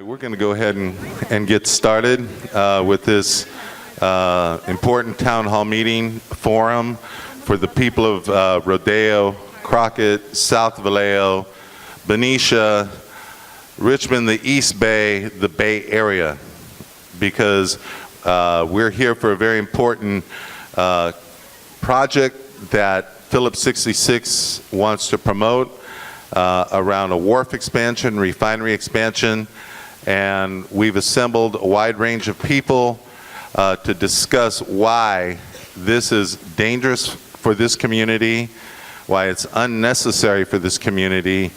We're going to go ahead and get started with this important town hall meeting forum for the people of Rodeo, Crockett, South Vallejo, Benicia, Richmond, the East Bay, the Bay Area, because we're here for a very important project that Phillips 66 wants to promote around a wharf expansion, refinery expansion, and we've assembled a wide range of people to discuss why this is dangerous for this community, why it's unnecessary for this community,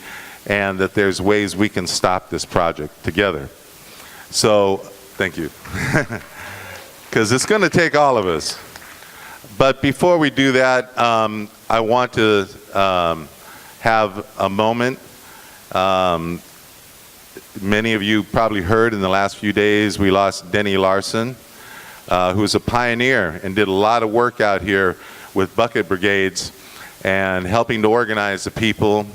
and that there's ways we can stop this project together. So, thank you. Because it's going to take all of us. But before we do that, I want to have a moment. Many of you probably heard in the last few days we lost Denny Larson, who was a pioneer and did a lot of work out here with bucket brigades and helping to organize the people.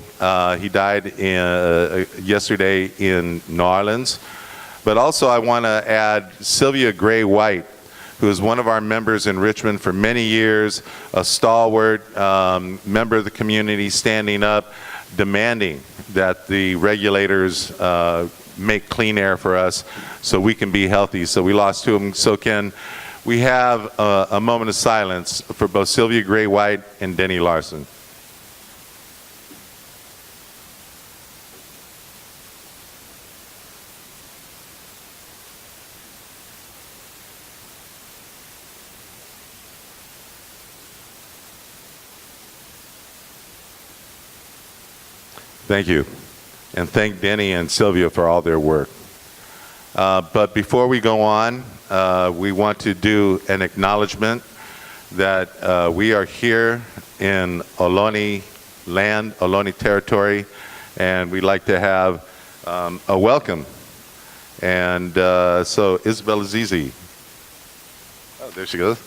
He died yesterday in New Orleans. But also I want to add Sylvia Gray White, who is one of our members in Richmond for many years, a stalwart member of the community, standing up, demanding that the regulators make clean air for us so we can be healthy. So we lost two of them. So can we have a moment of silence for both Sylvia Gray White and Denny Larson? Thank you. And thank Denny and Sylvia for all their work. But before we go on, we want to do an acknowledgement that we are here in Ohlone land, Ohlone territory, and we'd like to have a welcome. And so Isabel Azizi. Oh, there she goes.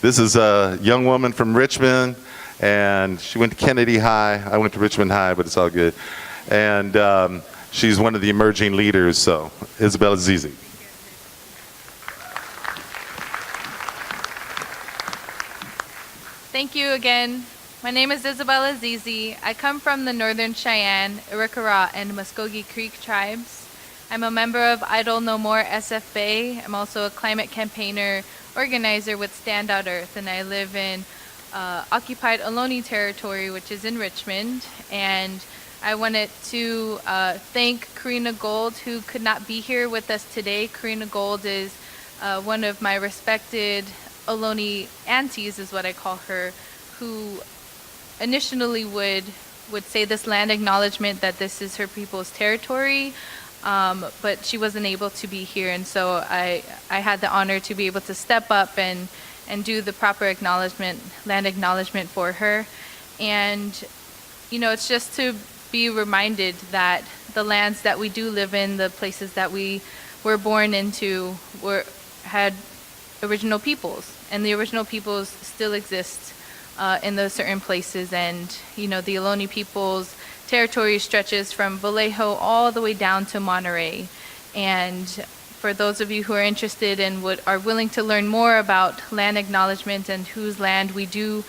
This is a young woman from Richmond, and she went to Kennedy High. I went to Richmond High, but it's all good. And she's one of the emerging leaders, so Isabel Azizi. Thank you again. My name is Isabel Azizi. I come from the Northern Cheyenne, Arikara, and Muskogee Creek tribes. I'm a member of Idle No More SF Bay. I'm also a climate campaigner organizer with Stand Out Earth, and I live in occupied Ohlone territory, which is in Richmond. And I wanted to thank Karina Gold, who could not be here with us today. Karina Gold is one of my respected Ohlone aunties, is what I call her, who initially would say this land acknowledgement that this is her people's territory, but she wasn't able to be here, and so I had the honor to be able to step up and do the proper acknowledgement, land acknowledgement for her. And you know, it's just to be reminded that the lands that we do live in, the places that we were born into, had original peoples, and the original peoples still exist in those certain places. And you know, the Ohlone people's territory stretches from Vallejo all the way down to Monterey. And for those of you who are interested and are willing to learn more about land acknowledgement and whose land we do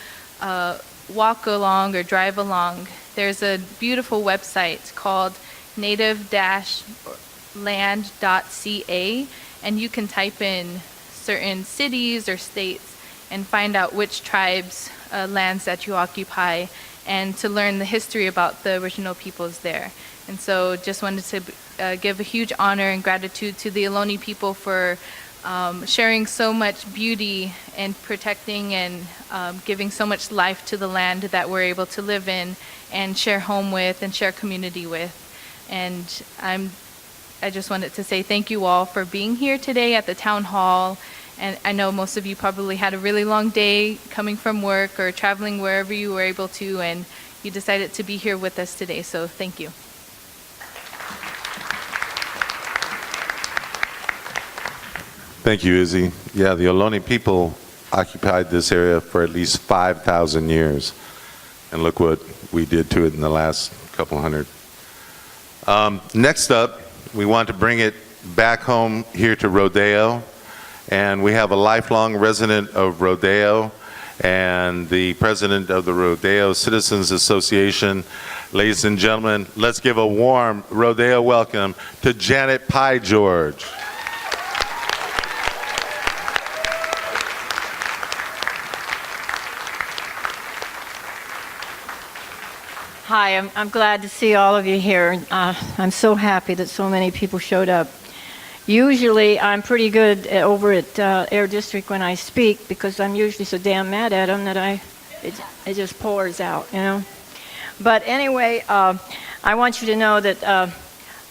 walk along or drive along, there's a beautiful website called native-land.ca, and you can type in certain cities or states and find out which tribes' lands that you occupy, and to learn the history about the original peoples there. And so just wanted to give a huge honor and gratitude to the Ohlone people for sharing so much beauty and protecting and giving so much life to the land that we're able to live in and share home with and share community with. And I just wanted to say thank you all for being here today at the town hall. And I know most of you probably had a really long day coming from work or traveling wherever you were able to, and you decided to be here with us today, so thank you. Thank you, Izzy. Yeah, the Ohlone people occupied this area for at least 5,000 years. And look what we did to it in the last couple hundred. Next up, We want to bring it back home here to Rodeo, and we have a lifelong resident of Rodeo and the president of the Rodeo Citizens Association. Ladies and gentlemen, let's give a warm Rodeo welcome to Janet Pye George. Hi, I'm glad to see all of you here. I'm so happy that so many people showed up. Usually I'm pretty good over at Air District when I speak because I'm usually so damn mad at them that it just pours out, you know. But anyway, I want you to know that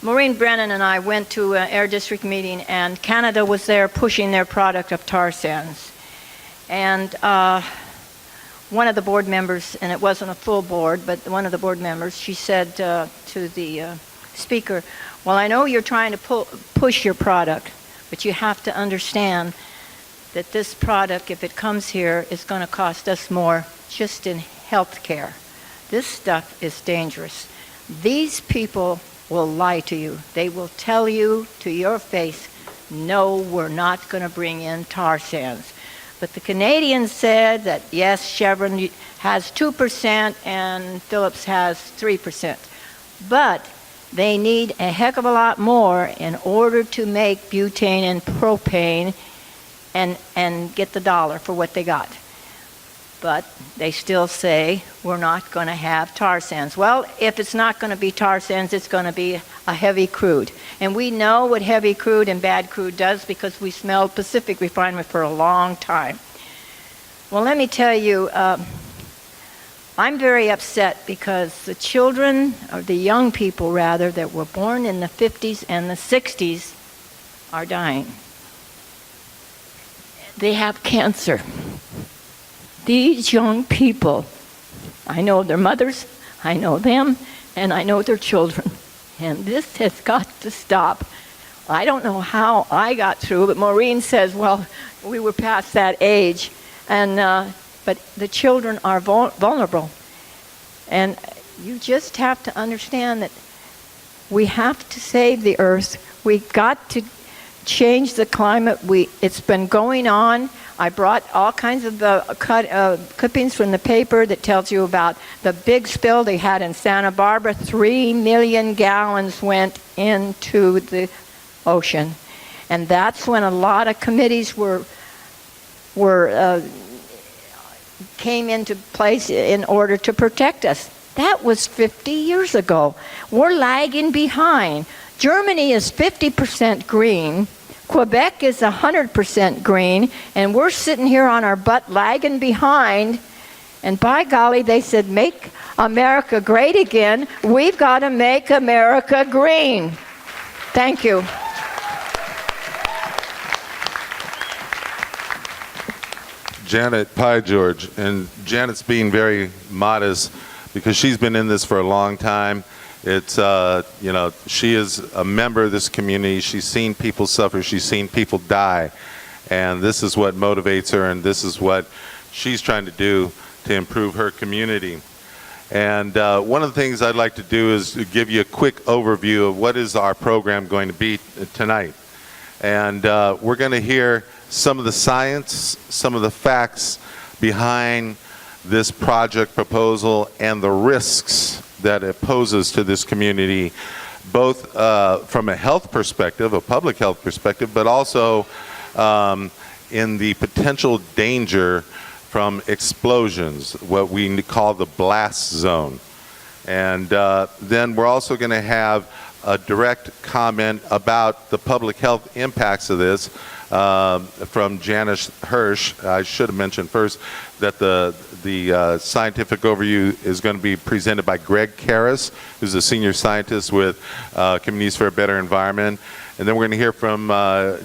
Maureen Brennan and I went to an Air District meeting, and Canada was there pushing their product of tar sands. And one of the board members, and it wasn't a full board, but one of the board members, she said to the speaker, well, I know you're trying to push your product, but you have to understand that this product, if it comes here, is going to cost us more just in health care. This stuff is dangerous. These people will lie to you. They will tell you to your face, no, we're not going to bring in tar sands. But the Canadians said that, yes, Chevron has 2% and Phillips has 3%. But they need a heck of a lot more in order to make butane and propane and get the dollar for what they got. But they still say we're not going to have tar sands. Well, if it's not going to be tar sands, it's going to be a heavy crude. And we know what heavy crude and bad crude does because we smelled Pacific Refinery for a long time. Well, let me tell you, I'm very upset because the children, or the young people rather, that were born in the 50s and the 60s are dying. They have cancer. These young people, I know their mothers, I know them, and I know their children. And this has got to stop. I don't know how I got through, but Maureen says, well, we were past that age. But the children are vulnerable. And you just have to understand that we have to save the earth. We've got to change the climate. It's been going on. I brought all kinds of clippings from the paper that tells you about the big spill they had in Santa Barbara. 3 million gallons went into the ocean. And that's when a lot of committees came into place in order to protect us. That was 50 years ago. We're lagging behind. Germany is 50% green. Quebec is 100% green, and we're sitting here on our butt lagging behind. And by golly, they said, make America great again. We've got to make America green. Thank you. Janet Pye George, and Janet's being very modest because she's been in this for a long time. It's, she is a member of this community. She's seen people suffer. She's seen people die. And this is what motivates her, and this is what she's trying to do to improve her community. And one of the things I'd like to do is to give you a quick overview of what is our program going to be tonight. And we're going to hear some of the science, some of the facts behind this project proposal and the risks that it poses to this community, both from a health perspective, a public health perspective, but also in the potential danger from explosions, what we call the blast zone. And then we're also going to have a direct comment about the public health impacts of this from Janice Hirsch. I should have mentioned first that the scientific overview is going to be presented by Greg Karras, who's a senior scientist with Communities for a Better Environment. And then we're going to hear from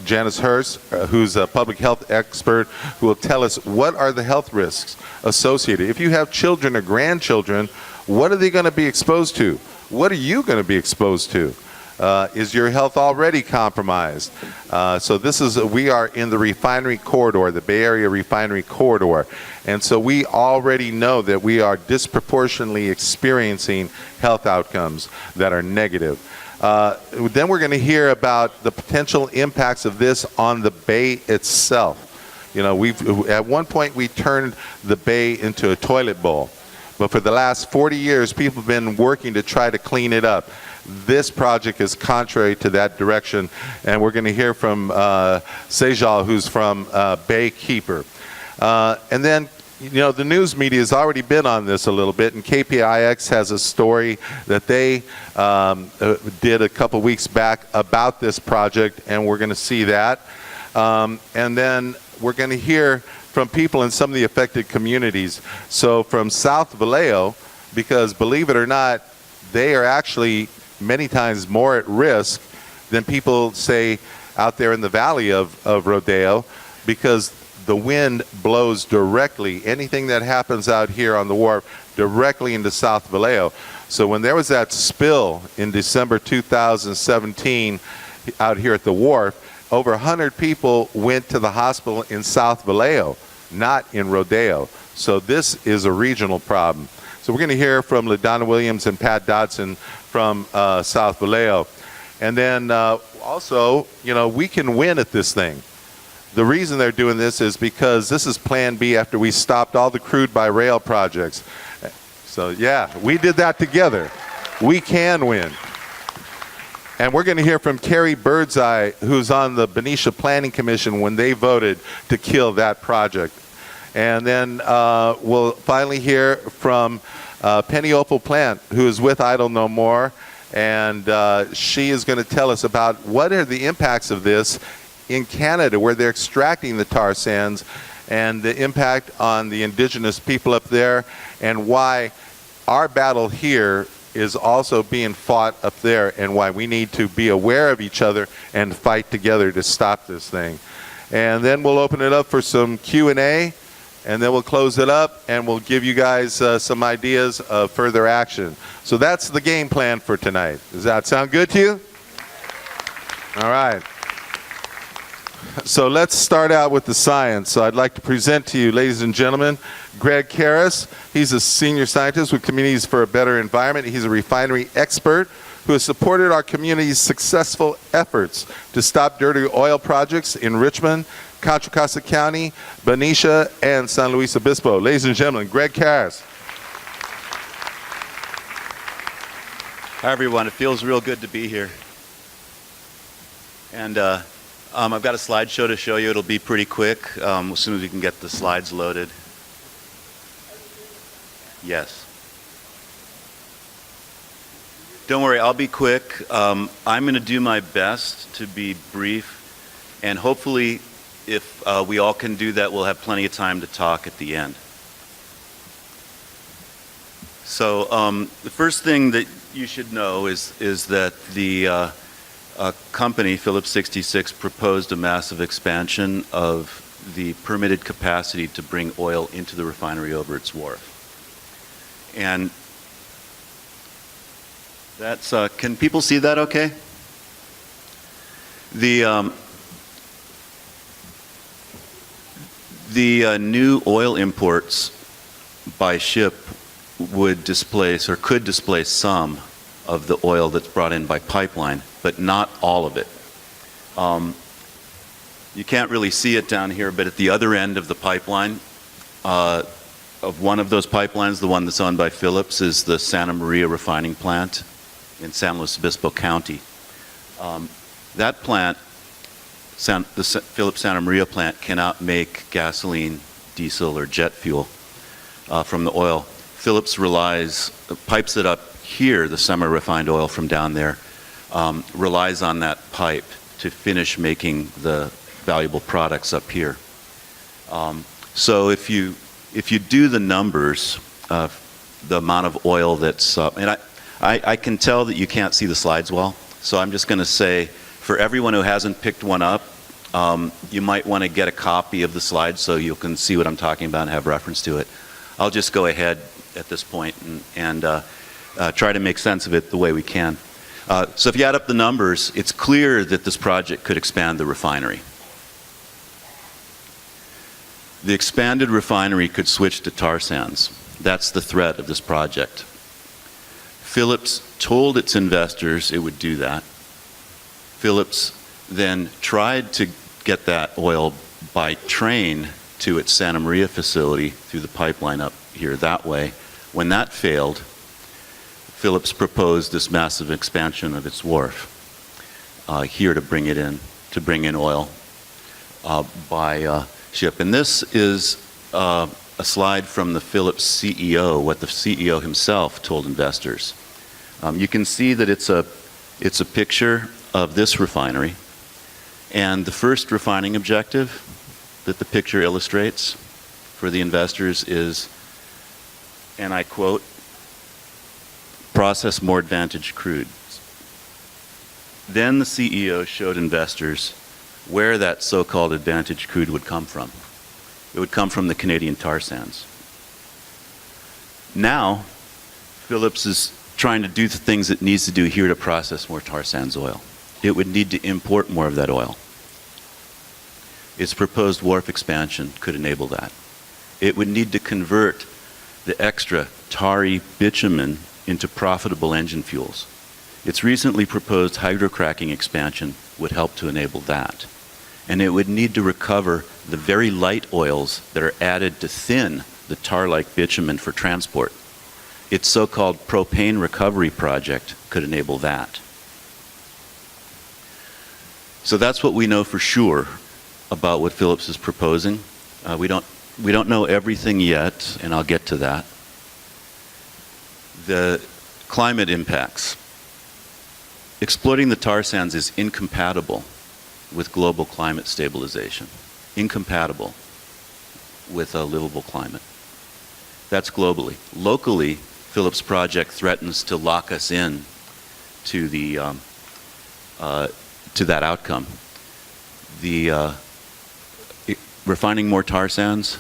Janice Hirsch, who's a public health expert, who will tell us what are the health risks associated. If you have children or grandchildren, what are they going to be exposed to? What are you going to be exposed to? Is your health already compromised? So we are in the refinery corridor, the Bay Area refinery corridor. And so we already know that we are disproportionately experiencing health outcomes that are negative. Then we're going to hear about the potential impacts of this on the bay itself. You know, at one point we turned the bay into a toilet bowl, but for the last 40 years, people have been working to try to clean it up. This project is contrary to that direction, and we're going to hear from Sejal, who's from Baykeeper. And then, you know, the news media has already been on this a little bit, and KPIX has a story that they did a couple weeks back about this project, and we're going to see that. And then we're going to hear from people in some of the affected communities. So from South Vallejo, because believe it or not, they are actually many times more at risk than people say out there in the valley of Rodeo, because the wind blows directly, anything that happens out here on the wharf, directly into South Vallejo. So when there was that spill in December 2017 out here at the wharf, over 100 people went to the hospital in South Vallejo, not in Rodeo. So this is a regional problem. So we're going to hear from Ladonna Williams and Pat Dodson from South Vallejo. And then also, you know, we can win at this thing. The reason they're doing this is because this is Plan B after we stopped all the crude by rail projects. So yeah, we did that together. We can win. And we're going to hear from Carrie Birdseye, who's on the Benicia Planning Commission when they voted to kill that project. And then we'll finally hear from Penny Opal Plant, who is with Idle No More. And she is going to tell us about what are the impacts of this in Canada, where they're extracting the tar sands, and the impact on the indigenous people up there, and why our battle here is also being fought up there, and why we need to be aware of each other and fight together to stop this thing. And then we'll open it up for some Q&A, and then we'll close it up, and we'll give you guys some ideas of further action. So that's the game plan for tonight. Does that sound good to you? All right. So let's start out with the science. So I'd like to present to you, ladies and gentlemen, Greg Karras. He's a senior scientist with Communities for a Better Environment. He's a refinery expert who has supported our community's successful efforts to stop dirty oil projects in Richmond, Contra Costa County, Benicia, and San Luis Obispo. Ladies and gentlemen, Greg Karras. Hi, everyone. It feels real good to be here. And I've got a slideshow to show you. It'll be pretty quick as soon as we can get the slides loaded. Yes. Don't worry, I'll be quick. I'm going to do my best to be brief, and hopefully if we all can do that, we'll have plenty of time to talk at the end. So the first thing that you should know is that the company, Phillips 66, proposed a massive expansion of the permitted capacity to bring oil into the refinery over its wharf. And that's, can people see that okay? The new oil imports by ship would displace, or could displace, some of the oil that's brought in by pipeline, but not all of it. You can't really see it down here, but at the other end of the pipeline, of one of those pipelines, the one that's owned by Phillips, is the Santa Maria refining plant in San Luis Obispo County. That plant, the Phillips Santa Maria plant, cannot make gasoline, diesel, or jet fuel from the oil. Phillips pipes it up here, the semi-refined oil from down there, relies on that pipe to finish making the valuable products up here. So if you do the numbers, the amount of oil that's, and I can tell that you can't see the slides well, so I'm just going to say, for everyone who hasn't picked one up, you might want to get a copy of the slides so you can see what I'm talking about and have reference to it. I'll just go ahead at this point and try to make sense of it the way we can. So if you add up the numbers, it's clear that this project could expand the refinery. The expanded refinery could switch to tar sands. That's the threat of this project. Phillips told its investors it would do that. Phillips then tried to get that oil by train to its Santa Maria facility through the pipeline up here that way. When that failed, Phillips proposed this massive expansion of its wharf here to bring it in, to bring in oil by ship. And this is a slide from the Phillips CEO, what the CEO himself told investors. You can see that it's a picture of this refinery, and the first refining objective that the picture illustrates for the investors is, and I quote, process more advantaged crude. Then the CEO showed investors where that so-called advantaged crude would come from. It would come from the Canadian tar sands. Now, Phillips is trying to do the things it needs to do here to process more tar sands oil. It would need to import more of that oil. Its proposed wharf expansion could enable that. It would need to convert the extra tarry bitumen into profitable engine fuels. Its recently proposed hydrocracking expansion would help to enable that. And it would need to recover the very light oils that are added to thin the tar-like bitumen for transport. Its so-called propane recovery project could enable that. So that's what we know for sure about what Phillips is proposing. We don't know everything yet, and I'll get to that. The climate impacts. Exploiting the tar sands is incompatible with global climate stabilization. Incompatible with a livable climate. That's globally. Locally, Phillips' project threatens to lock us in to the to that outcome. The refining more tar sands,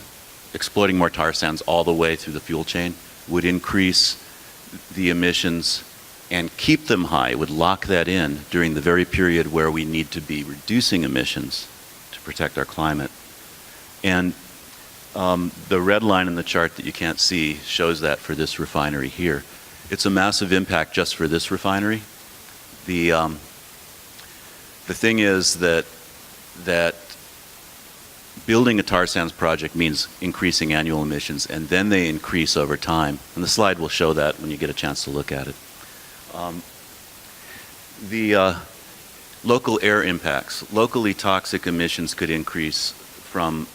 exploiting more tar sands all the way through the fuel chain would increase the emissions and keep them high, would lock that in during the very period where we need to be reducing emissions to protect our climate. And the red line in the chart that you can't see shows that for this refinery here. It's a massive impact just for this refinery. The thing is that building a tar sands project means increasing annual emissions, and then they increase over time. And the slide will show that when you get a chance to look at it. The local air impacts. Locally toxic emissions could increase from,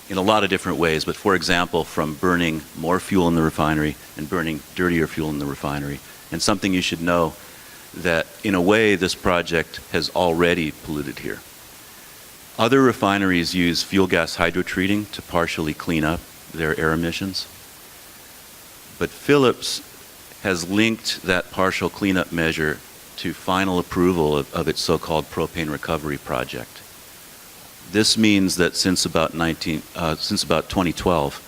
in a lot of different ways, but for example, from burning more fuel in the refinery and burning dirtier fuel in the refinery. And something you should know, that in a way this project has already polluted here. Other refineries use fuel gas hydrotreating to partially clean up their air emissions. But Phillips has linked that partial cleanup measure to final approval of its so-called propane recovery project. This means that since about 2012,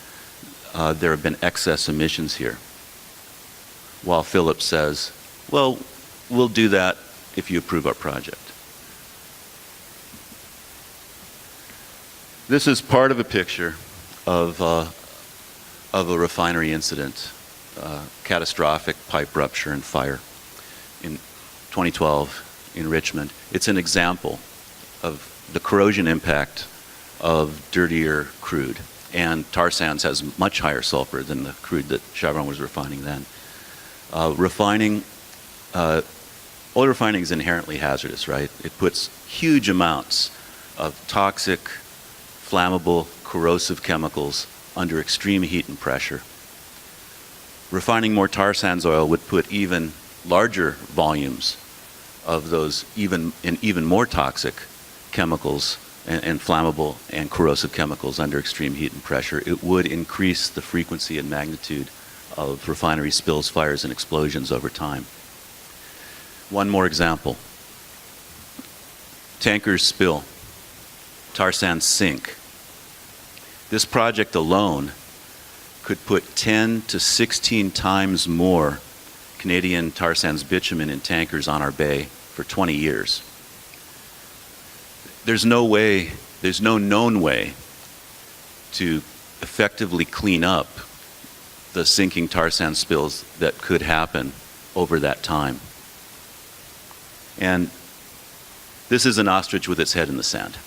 there have been excess emissions here. While Phillips says, well, we'll do that if you approve our project. This is part of a picture of a refinery incident, catastrophic pipe rupture and fire in 2012 in Richmond. It's an example of the corrosion impact of dirtier crude. And tar sands has much higher sulfur than the crude that Chevron was refining then. Oil refining is inherently hazardous, right? It puts huge amounts of toxic, flammable, corrosive chemicals under extreme heat and pressure. Refining more tar sands oil would put even larger volumes of those even more toxic chemicals and flammable and corrosive chemicals under extreme heat and pressure. It would increase the frequency and magnitude of refinery spills, fires, and explosions over time. One more example. Tankers spill. Tar sands sink. This project alone could put 10 to 16 times more Canadian tar sands bitumen in tankers on our bay for 20 years. There's no known way to effectively clean up the sinking tar sand spills that could happen over that time. And this is an ostrich with its head in the sand.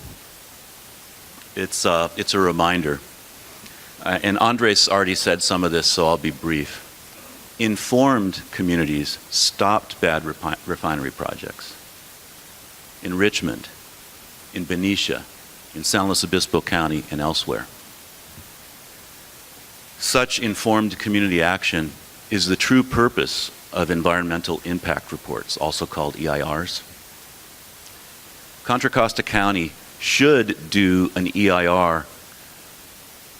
It's a reminder. And Andres already said some of this, so I'll be brief. Informed communities stopped bad refinery projects. In Richmond, in Benicia, in San Luis Obispo County, and elsewhere. Such informed community action is the true purpose of environmental impact reports, also called EIRs. Contra Costa County should do an EIR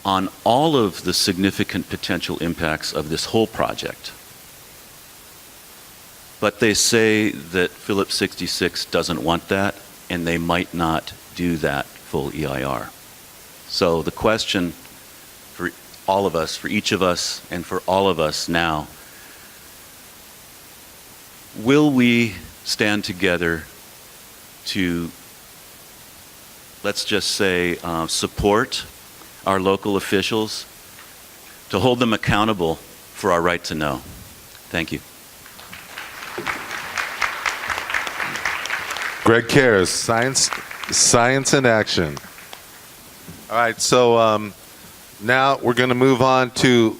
on all of the significant potential impacts of this whole project. But they say that Phillips 66 doesn't want that, and they might not do that full EIR. So the question for all of us, for each of us, and for all of us now, will we stand together to, let's just say, support our local officials, to hold them accountable for our right to know? Thank you. Greg Cares, Science in Action. All right, so now we're going to move on to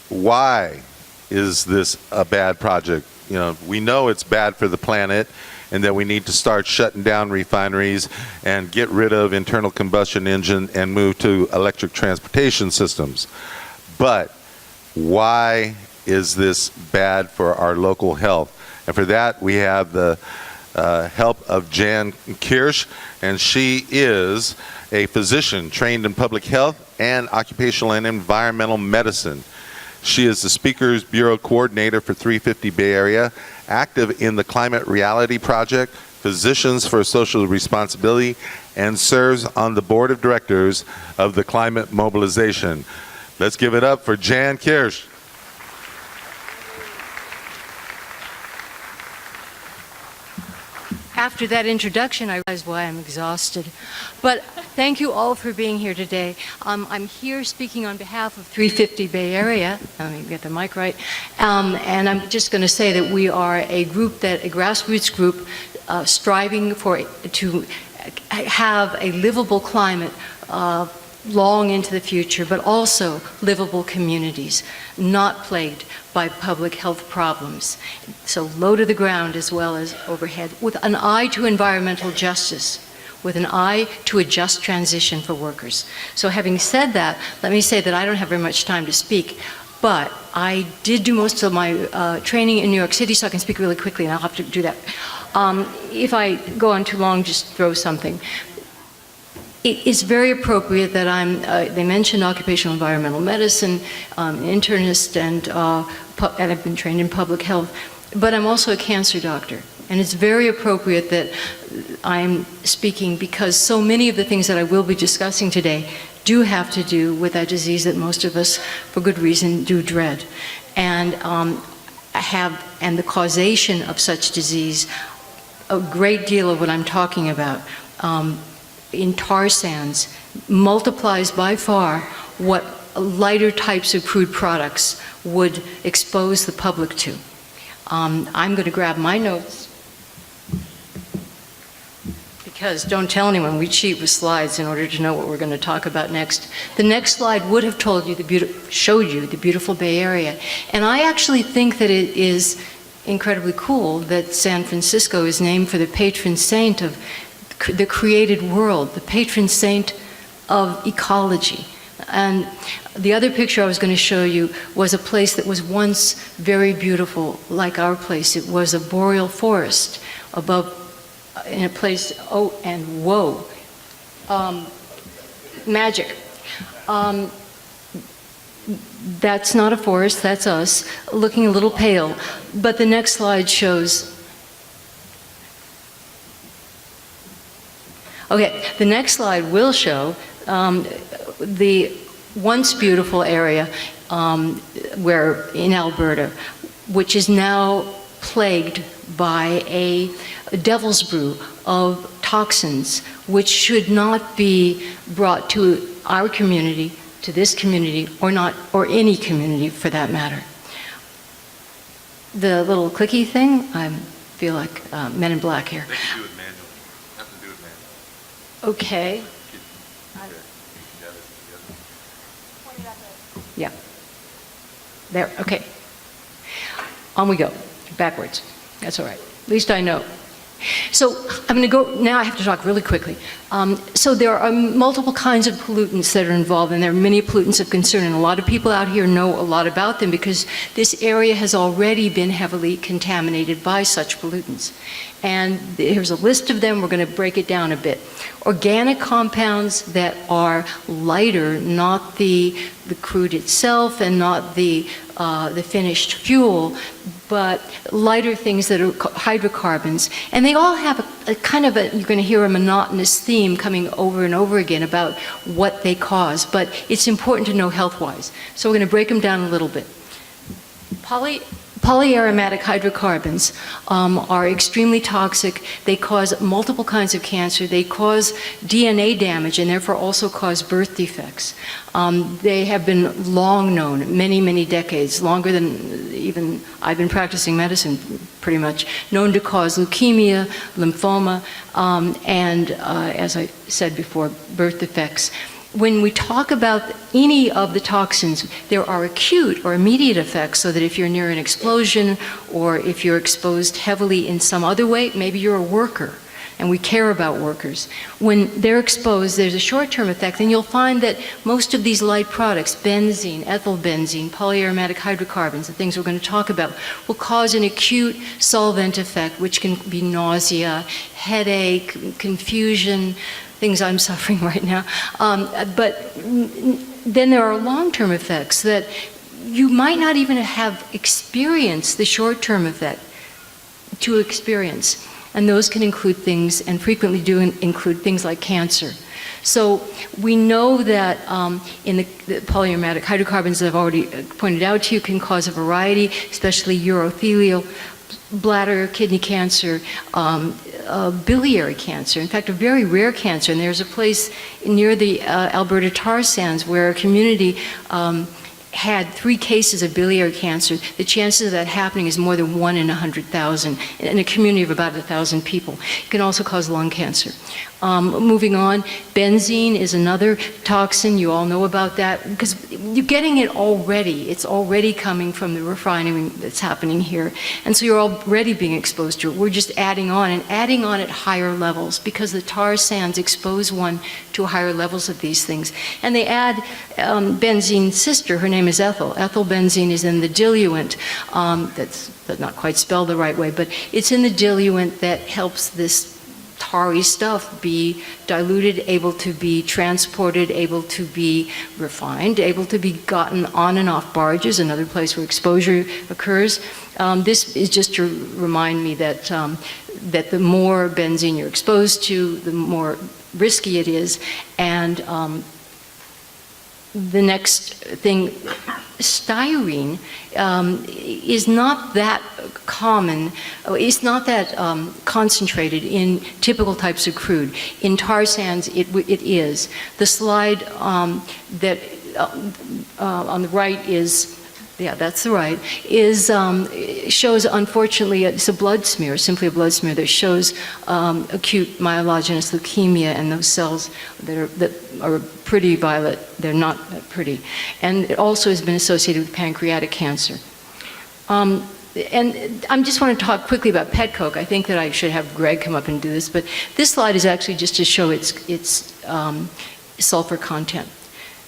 why is this a bad project? You know, we know it's bad for the planet and that we need to start shutting down refineries and get rid of internal combustion engine and move to electric transportation systems. But why is this bad for our local health? And for that, we have the help of Jan Kirsch, and she is a physician trained in public health and occupational and environmental medicine. She is the Speakers Bureau Coordinator for 350 Bay Area, active in the Climate Reality Project, Physicians for Social Responsibility, and serves on the Board of Directors of the Climate Mobilization. Let's give it up for Jan Kirsch. After that introduction, I realized why I'm exhausted. But thank you all for being here today. I'm here speaking on behalf of 350 Bay Area. Let me get the mic right. And I'm just going to say that we are a group, a grassroots group, striving to have a livable climate long into the future, but also livable communities, not plagued by public health problems. So low to the ground as well as overhead, with an eye to environmental justice, with an eye to a just transition for workers. So having said that, let me say that I don't have very much time to speak, but I did do most of my training in New York City, so I can speak really quickly, and I'll have to do that. If I go on too long, just throw something. It is very appropriate that they mentioned occupational environmental medicine, internist, and I've been trained in public health, but I'm also a cancer doctor. And it's very appropriate that I'm speaking because so many of the things that I will be discussing today do have to do with that disease that most of us, for good reason, do dread. And the causation of such disease, a great deal of what I'm talking about, in tar sands multiplies by far what lighter types of crude products would expose the public to. I'm going to grab my notes because don't tell anyone we cheat with slides in order to know what we're going to talk about next. The next slide would have told you showed you the beautiful Bay Area, and I actually think that it is incredibly cool that San Francisco is named for the patron saint of the created world, the patron saint of ecology. And the other picture I was going to show you was a place that was once very beautiful, like our place. It was a boreal forest above, in a place, oh, and whoa, magic. That's not a forest, that's us, looking a little pale. But the next slide shows. Okay, the next slide will show the once beautiful area where in Alberta, which is now plagued by a devil's brew of toxins, which should not be brought to our community, to this community, or any community for that matter. The little clicky thing, I feel like Men in Black here. They can do it manually. Have to do it manually. Okay. Yeah. There, okay. On we go, backwards. That's all right. At least I know. So I'm going to go, now I have to talk really quickly. So there are multiple kinds of pollutants that are involved, and there are many pollutants of concern, and a lot of people out here know a lot about them because this area has already been heavily contaminated by such pollutants. And here's a list of them. We're going to break it down a bit. Organic compounds that are lighter, not the crude itself and not the finished fuel, but lighter things that are hydrocarbons. And they all have a kind of you're going to hear a monotonous theme coming over and over again about what they cause, but it's important to know health-wise. So we're going to break them down a little bit. Polyaromatic hydrocarbons are extremely toxic. They cause multiple kinds of cancer. They cause DNA damage and therefore also cause birth defects. They have been long known, many, many decades, longer than even I've been practicing medicine pretty much, known to cause leukemia, lymphoma, and as I said before, birth defects. When we talk about any of the toxins, there are acute or immediate effects, so that if you're near an explosion or if you're exposed heavily in some other way, maybe you're a worker, and we care about workers. When they're exposed, there's a short-term effect, and you'll find that most of these light products, benzene, ethylbenzene, polyaromatic hydrocarbons, the things we're going to talk about, will cause an acute solvent effect, which can be nausea, headache, confusion, things I'm suffering right now. But then there are long-term effects that you might not even have experienced the short-term effect to experience. And those can include things, and frequently do include things like cancer. So we know that in the polyaromatic hydrocarbons that I've already pointed out to you can cause a variety, especially urothelial, bladder, kidney cancer, biliary cancer, in fact a very rare cancer. And there's a place near the Alberta tar sands where a community had 3 cases of biliary cancer. The chances of that happening is more than 1 in 100,000 in a community of about 1,000 people. It can also cause lung cancer. Moving on, benzene is another toxin. You all know about that because you're getting it already. It's already coming from the refinery that's happening here. And so you're already being exposed to it. We're just adding on and adding on at higher levels because the tar sands expose one to higher levels of these things. And they add benzene's sister. Her name is ethyl. Ethylbenzene is in the diluent. That's not quite spelled the right way, but it's in the diluent that helps this tarry stuff be diluted, able to be transported, able to be refined, able to be gotten on and off barges, another place where exposure occurs. This is just to remind me that, that the more benzene you're exposed to, the more risky it is. And the next thing, styrene is not that common, it's not that concentrated in typical types of crude. In tar sands, it is. The slide that on the right is, yeah, that's the right, is shows, unfortunately, it's a blood smear, simply a blood smear that shows acute myelogenous leukemia, and those cells that are pretty violet, they're not that pretty. And it also has been associated with pancreatic cancer. And I just want to talk quickly about pet coke. I think that I should have Greg come up and do this, but this slide is actually just to show its sulfur content.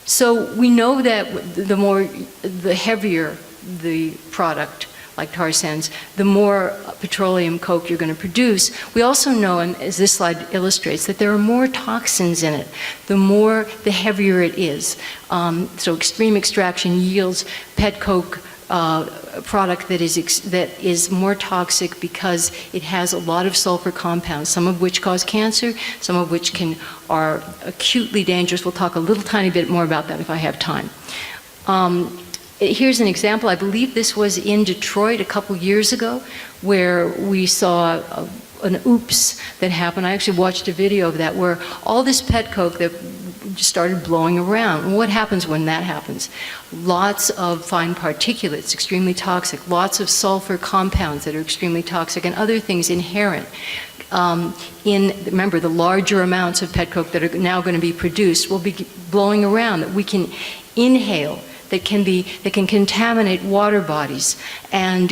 So we know that the heavier the product, like tar sands, the more petroleum coke you're going to produce. We also know, and as this slide illustrates, that there are more toxins in it, the heavier it is. So extreme extraction yields pet coke product that is more toxic because it has a lot of sulfur compounds, some of which cause cancer, some of which are acutely dangerous. We'll talk a little tiny bit more about that if I have time. Here's an example. I believe this was in Detroit a couple years ago, where we saw an oops that happened. I actually watched a video of that where all this pet coke that just started blowing around. And what happens when that happens? Lots of fine particulates, extremely toxic, lots of sulfur compounds that are extremely toxic, and other things inherent remember, the larger amounts of pet coke that are now going to be produced will be blowing around that we can inhale, that can contaminate water bodies and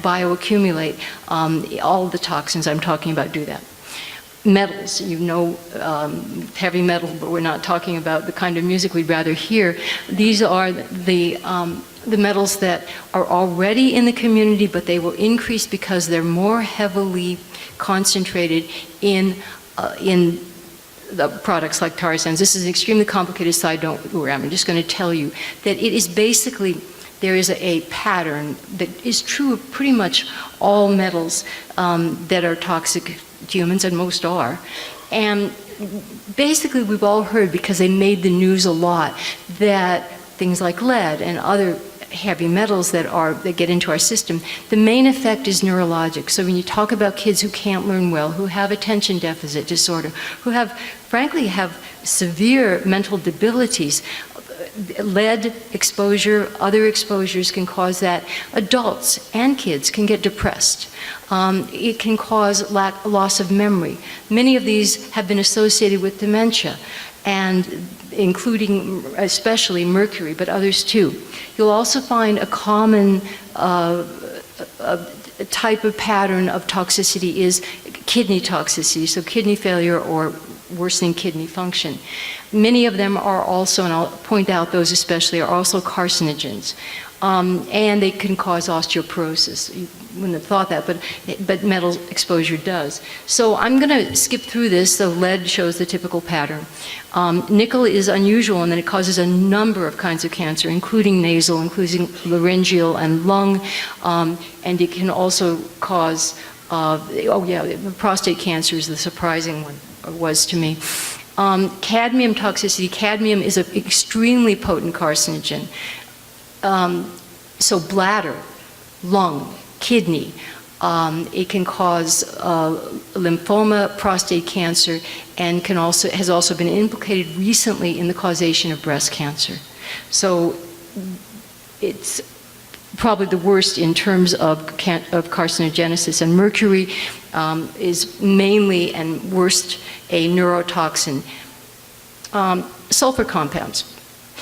bioaccumulate. All the toxins I'm talking about do that. Metals, heavy metal, but we're not talking about the kind of music we'd rather hear. These are the metals that are already in the community, but they will increase because they're more heavily concentrated in the products like tar sands. This is an extremely complicated side, don't worry, I'm just going to tell you that it is basically, there is a pattern that is true of pretty much all metals that are toxic to humans, and most are. And basically we've all heard, because they made the news a lot, that things like lead and other heavy metals that get into our system, the main effect is neurologic. So when you talk about kids who can't learn well, who have attention deficit disorder, who frankly have severe mental debilities, lead exposure, other exposures can cause that. Adults and kids can get depressed. It can cause loss of memory. Many of these have been associated with dementia, and including especially mercury, but others too. You'll also find a common type of pattern of toxicity is kidney toxicity, so kidney failure or worsening kidney function. Many of them are also, and I'll point out those especially, are also carcinogens. And they can cause osteoporosis. You wouldn't have thought that, but metal exposure does. So I'm going to skip through this. So lead shows the typical pattern. Nickel is unusual in that it causes a number of kinds of cancer, including nasal, including laryngeal and lung, and it can also cause, prostate cancer is the surprising one, or was to me. Cadmium toxicity. Cadmium is an extremely potent carcinogen. So bladder, lung, kidney, it can cause lymphoma, prostate cancer, and has also been implicated recently in the causation of breast cancer. So it's probably the worst in terms of carcinogenesis. And mercury is mainly and worst a neurotoxin. Sulfur compounds.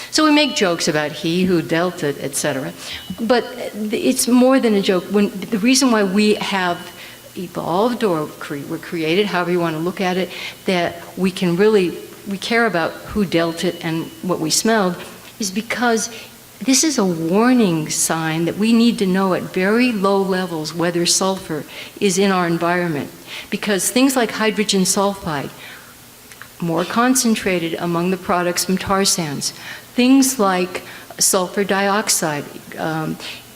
So we make jokes about he who dealt it, etc. But it's more than a joke. The reason why we have evolved or were created, however you want to look at it, that we care about who dealt it and what we smelled, is because this is a warning sign that we need to know at very low levels whether sulfur is in our environment. Because things like hydrogen sulfide, more concentrated among the products from tar sands. Things like sulfur dioxide,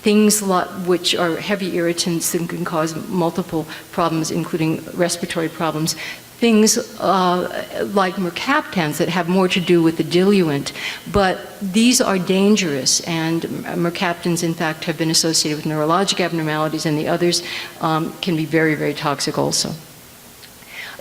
things which are heavy irritants and can cause multiple problems, including respiratory problems. Things like mercaptans that have more to do with the diluent, but these are dangerous, and mercaptans in fact have been associated with neurologic abnormalities, and the others can be very, very toxic also.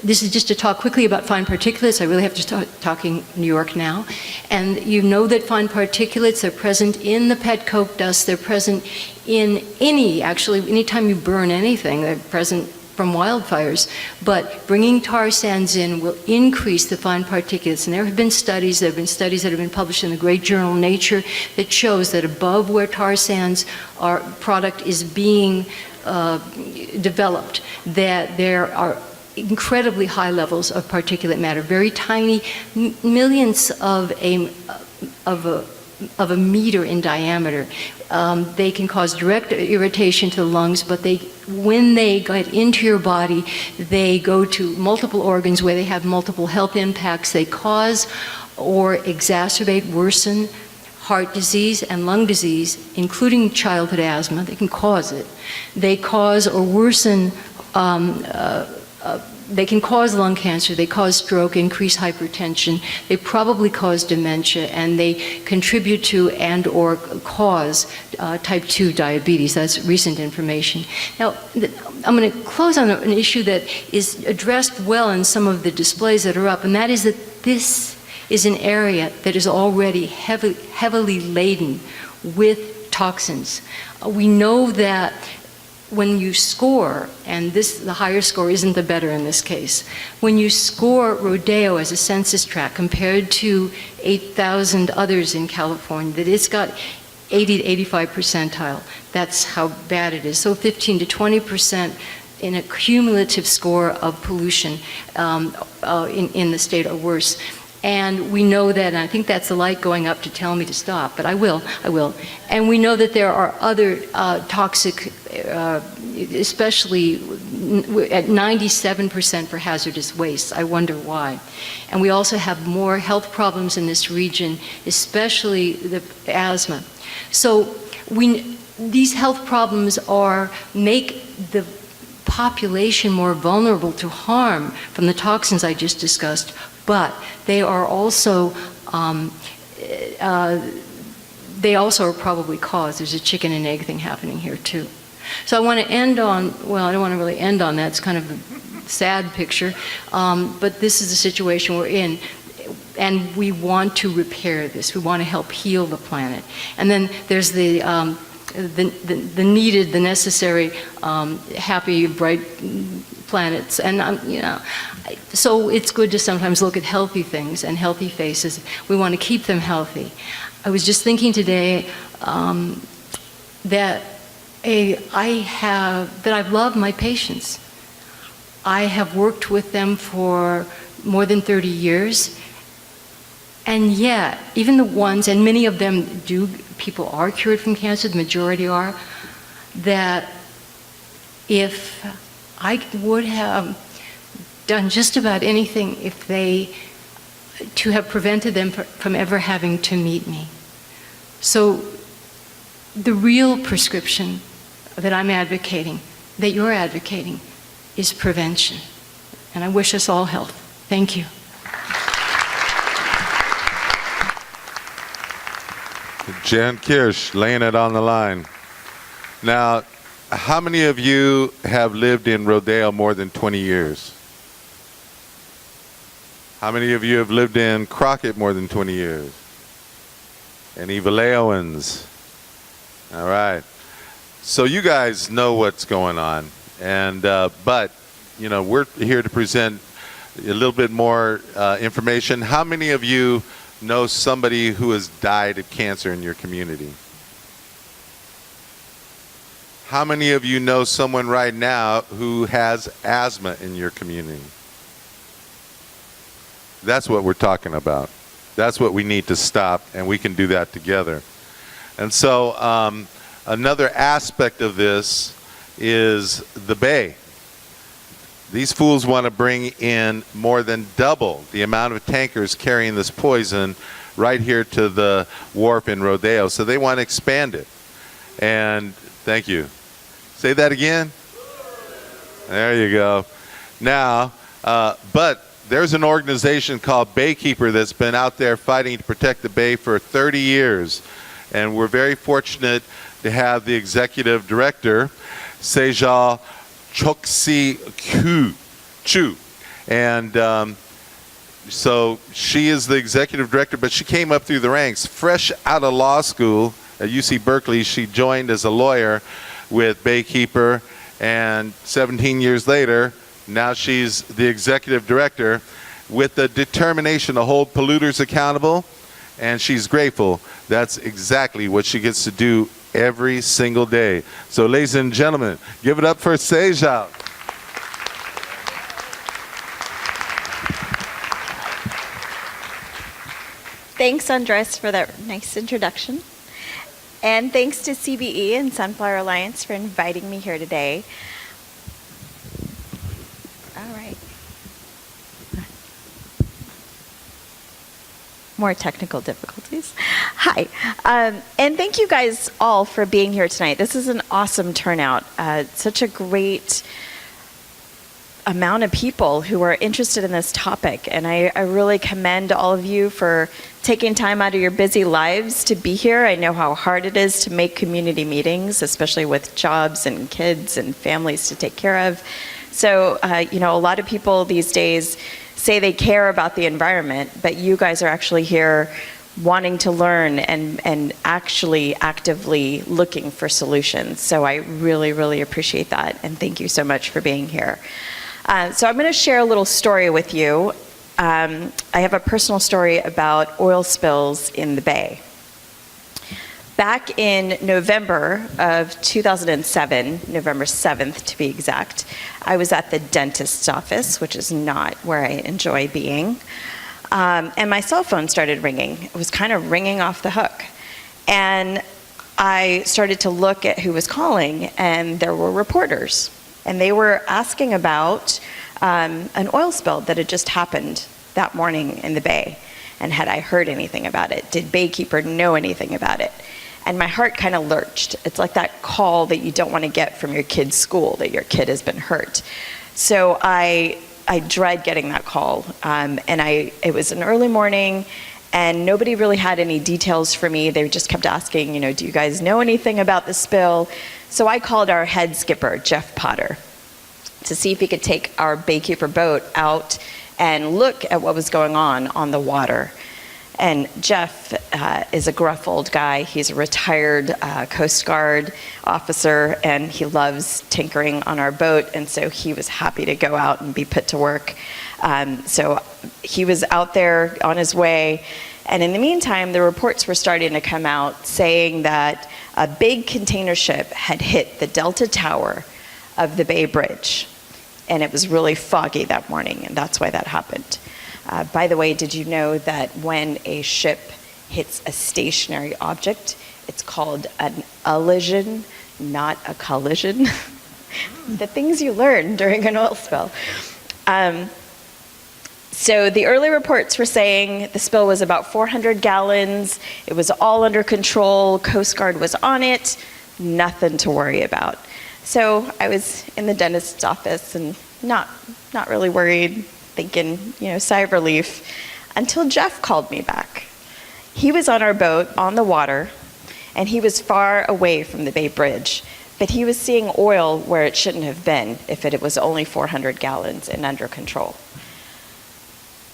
This is just to talk quickly about fine particulates. I really have to start talking New York now. And you know that fine particulates are present in the pet coke dust. They're present in anytime you burn anything, they're present from wildfires. But bringing tar sands in will increase the fine particulates. And there have been studies that have been published in the great journal Nature that shows that above where tar sands product is being developed, that there are incredibly high levels of particulate matter, very tiny, millionths of a meter in diameter. They can cause direct irritation to the lungs, but when they get into your body, they go to multiple organs where they have multiple health impacts. They cause or exacerbate, worsen heart disease and lung disease, including childhood asthma. They can cause it. They cause or worsen they can cause lung cancer, they cause stroke, increase hypertension, they probably cause dementia, and they contribute to and or cause type 2 diabetes. That's recent information. Now, I'm going to close on an issue that is addressed well in some of the displays that are up, and that is that this is an area that is already heavily laden with toxins. We know that when you score, and the higher score isn't the better in this case, when you score Rodeo as a census tract compared to 8,000 others in California, that it's got 80 to 85 percentile. That's how bad it is. So 15 to 20% in a cumulative score of pollution in the state or worse. And we know that, and I think that's the light going up to tell me to stop, but I will. And we know that there are other toxic, especially at 97% for hazardous waste. I wonder why. And we also have more health problems in this region, especially the asthma. So these health problems make the population more vulnerable to harm from the toxins I just discussed, but they are also are probably caused. There's a chicken and egg thing happening here too. So I want to end on, well, I don't want to really end on that. It's kind of a sad picture, but this is the situation we're in. And we want to repair this. We want to help heal the planet. And then there's the needed, the necessary, happy, bright planets. And, so it's good to sometimes look at healthy things and healthy faces. We want to keep them healthy. I was just thinking today that I've loved my patients. I have worked with them for more than 30 years. And yet, even the ones, and many of them people are cured from cancer, the majority are, that if I would have done just about anything to have prevented them from ever having to meet me. So the real prescription that I'm advocating, that you're advocating, is prevention. And I wish us all health. Thank you. Jan Kirsch, laying it on the line. Now, how many of you have lived in Rodeo more than 20 years? How many of you have lived in Crockett more than 20 years? Any Vallejoans? All right. So you guys know what's going on. And, but, we're here to present a little bit more information. How many of you know somebody who has died of cancer in your community? How many of you know someone right now who has asthma in your community? That's what we're talking about. That's what we need to stop, and we can do that together. And so another aspect of this is the Bay. These fools want to bring in more than double the amount of tankers carrying this poison right here to the wharf in Rodeo. So they want to expand it. And thank you. Say that again. There you go. Now, but there's an organization called Baykeeper that's been out there fighting to protect the Bay for 30 years. And we're very fortunate to have the executive director, Sejal Choksi-Chugh. And so she is the executive director, but she came up through the ranks. Fresh out of law school at UC Berkeley, she joined as a lawyer with Baykeeper, and 17 years later, now she's the executive director with the determination to hold polluters accountable, and she's grateful. That's exactly what she gets to do every single day. So ladies and gentlemen, give it up for Sejal. Thanks, Andres, for that nice introduction. And thanks to CBE and Sunflower Alliance for inviting me here today. All right. More technical difficulties. Hi. And thank you guys all for being here tonight. This is an awesome turnout. Such a great amount of people who are interested in this topic. And I really commend all of you for taking time out of your busy lives to be here. I know how hard it is to make community meetings, especially with jobs and kids and families to take care of. So, a lot of people these days say they care about the environment, but you guys are actually here wanting to learn and actually actively looking for solutions. So I really, really appreciate that, and thank you so much for being here. So I'm going to share a little story with you. I have a personal story about oil spills in the Bay. Back in November of 2007, November 7th to be exact, I was at the dentist's office, which is not where I enjoy being. And my cell phone started ringing. It was kind of ringing off the hook. And I started to look at who was calling, and there were reporters. And they were asking about an oil spill that had just happened that morning in the Bay. And had I heard anything about it? Did Baykeeper know anything about it? And my heart kind of lurched. It's like that call that you don't want to get from your kid's school, that your kid has been hurt. So I dread getting that call. It was an early morning, and nobody really had any details for me. They just kept asking, do you guys know anything about the spill? So I called our head skipper, Jeff Potter, to see if he could take our Baykeeper boat out and look at what was going on the water. And Jeff is a gruff old guy. He's a retired Coast Guard officer, and he loves tinkering on our boat, and so he was happy to go out and be put to work. So he was out there on his way, and in the meantime, the reports were starting to come out saying that a big container ship had hit the Delta Tower of the Bay Bridge, and it was really foggy that morning, and that's why that happened. By the way, did you know that when a ship hits a stationary object, it's called an allision, not a collision? The things you learn during an oil spill. So the early reports were saying the spill was about 400 gallons. It was all under control. Coast Guard was on it. Nothing to worry about. So I was in the dentist's office and not really worried, thinking, sigh of relief, until Jeff called me back. He was on our boat on the water, and he was far away from the Bay Bridge, but he was seeing oil where it shouldn't have been if it was only 400 gallons and under control.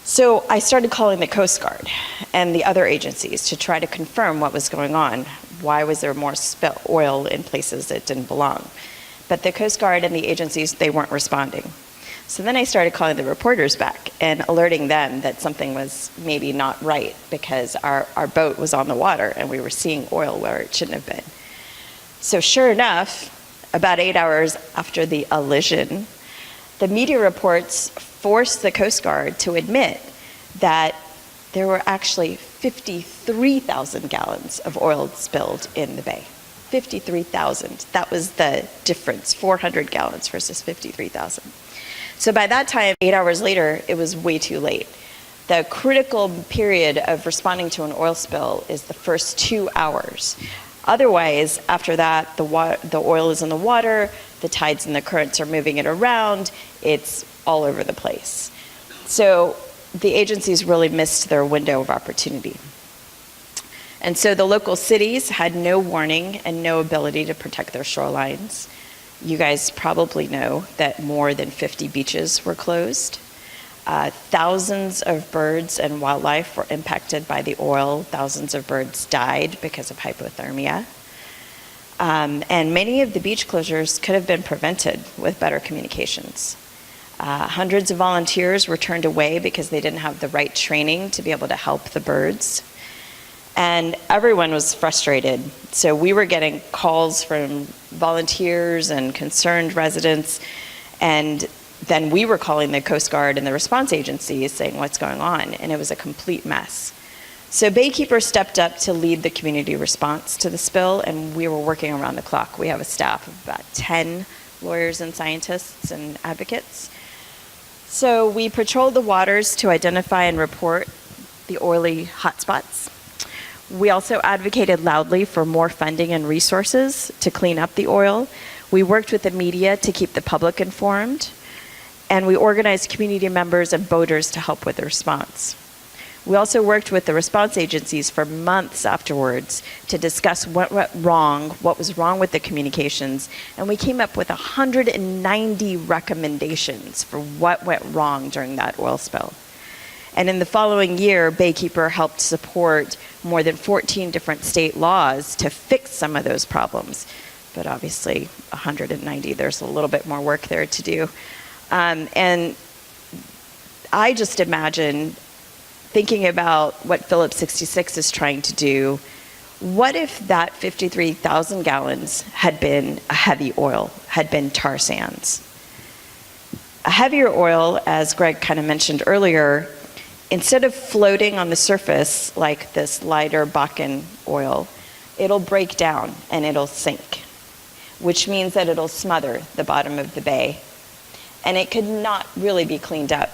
So I started calling the Coast Guard and the other agencies to try to confirm what was going on. Why was there more oil in places that didn't belong? But the Coast Guard and the agencies, they weren't responding. So then I started calling the reporters back and alerting them that something was maybe not right because our boat was on the water and we were seeing oil where it shouldn't have been. So sure enough, about 8 hours after the allision, the media reports forced the Coast Guard to admit that there were actually 53,000 gallons of oil spilled in the Bay. 53,000. That was the difference, 400 gallons versus 53,000. So by that time, 8 hours later, it was way too late. The critical period of responding to an oil spill is the first 2 hours. Otherwise, after that, the oil is in the water, the tides and the currents are moving it around, it's all over the place. So the agencies really missed their window of opportunity. And so the local cities had no warning and no ability to protect their shorelines. You guys probably know that more than 50 beaches were closed. Thousands of birds and wildlife were impacted by the oil. Thousands of birds died because of hypothermia. And many of the beach closures could have been prevented with better communications. Hundreds of volunteers were turned away because they didn't have the right training to be able to help the birds. And everyone was frustrated. So we were getting calls from volunteers and concerned residents, and then we were calling the Coast Guard and the response agencies saying what's going on, and it was a complete mess. So Baykeeper stepped up to lead the community response to the spill, and we were working around the clock. We have a staff of about 10 lawyers and scientists and advocates. So we patrolled the waters to identify and report the oily hotspots. We also advocated loudly for more funding and resources to clean up the oil. We worked with the media to keep the public informed. And we organized community members and voters to help with the response. We also worked with the response agencies for months afterwards to discuss what went wrong, what was wrong with the communications, and we came up with 190 recommendations for what went wrong during that oil spill. And in the following year, Baykeeper helped support more than 14 different state laws to fix some of those problems. But obviously, 190, there's a little bit more work there to do. And I just imagine thinking about what Phillips 66 is trying to do, what if that 53,000 gallons had been a heavy oil, had been tar sands? A heavier oil, as Greg kind of mentioned earlier, instead of floating on the surface like this lighter Bakken oil, it'll break down and it'll sink, which means that it'll smother the bottom of the bay. And it could not really be cleaned up.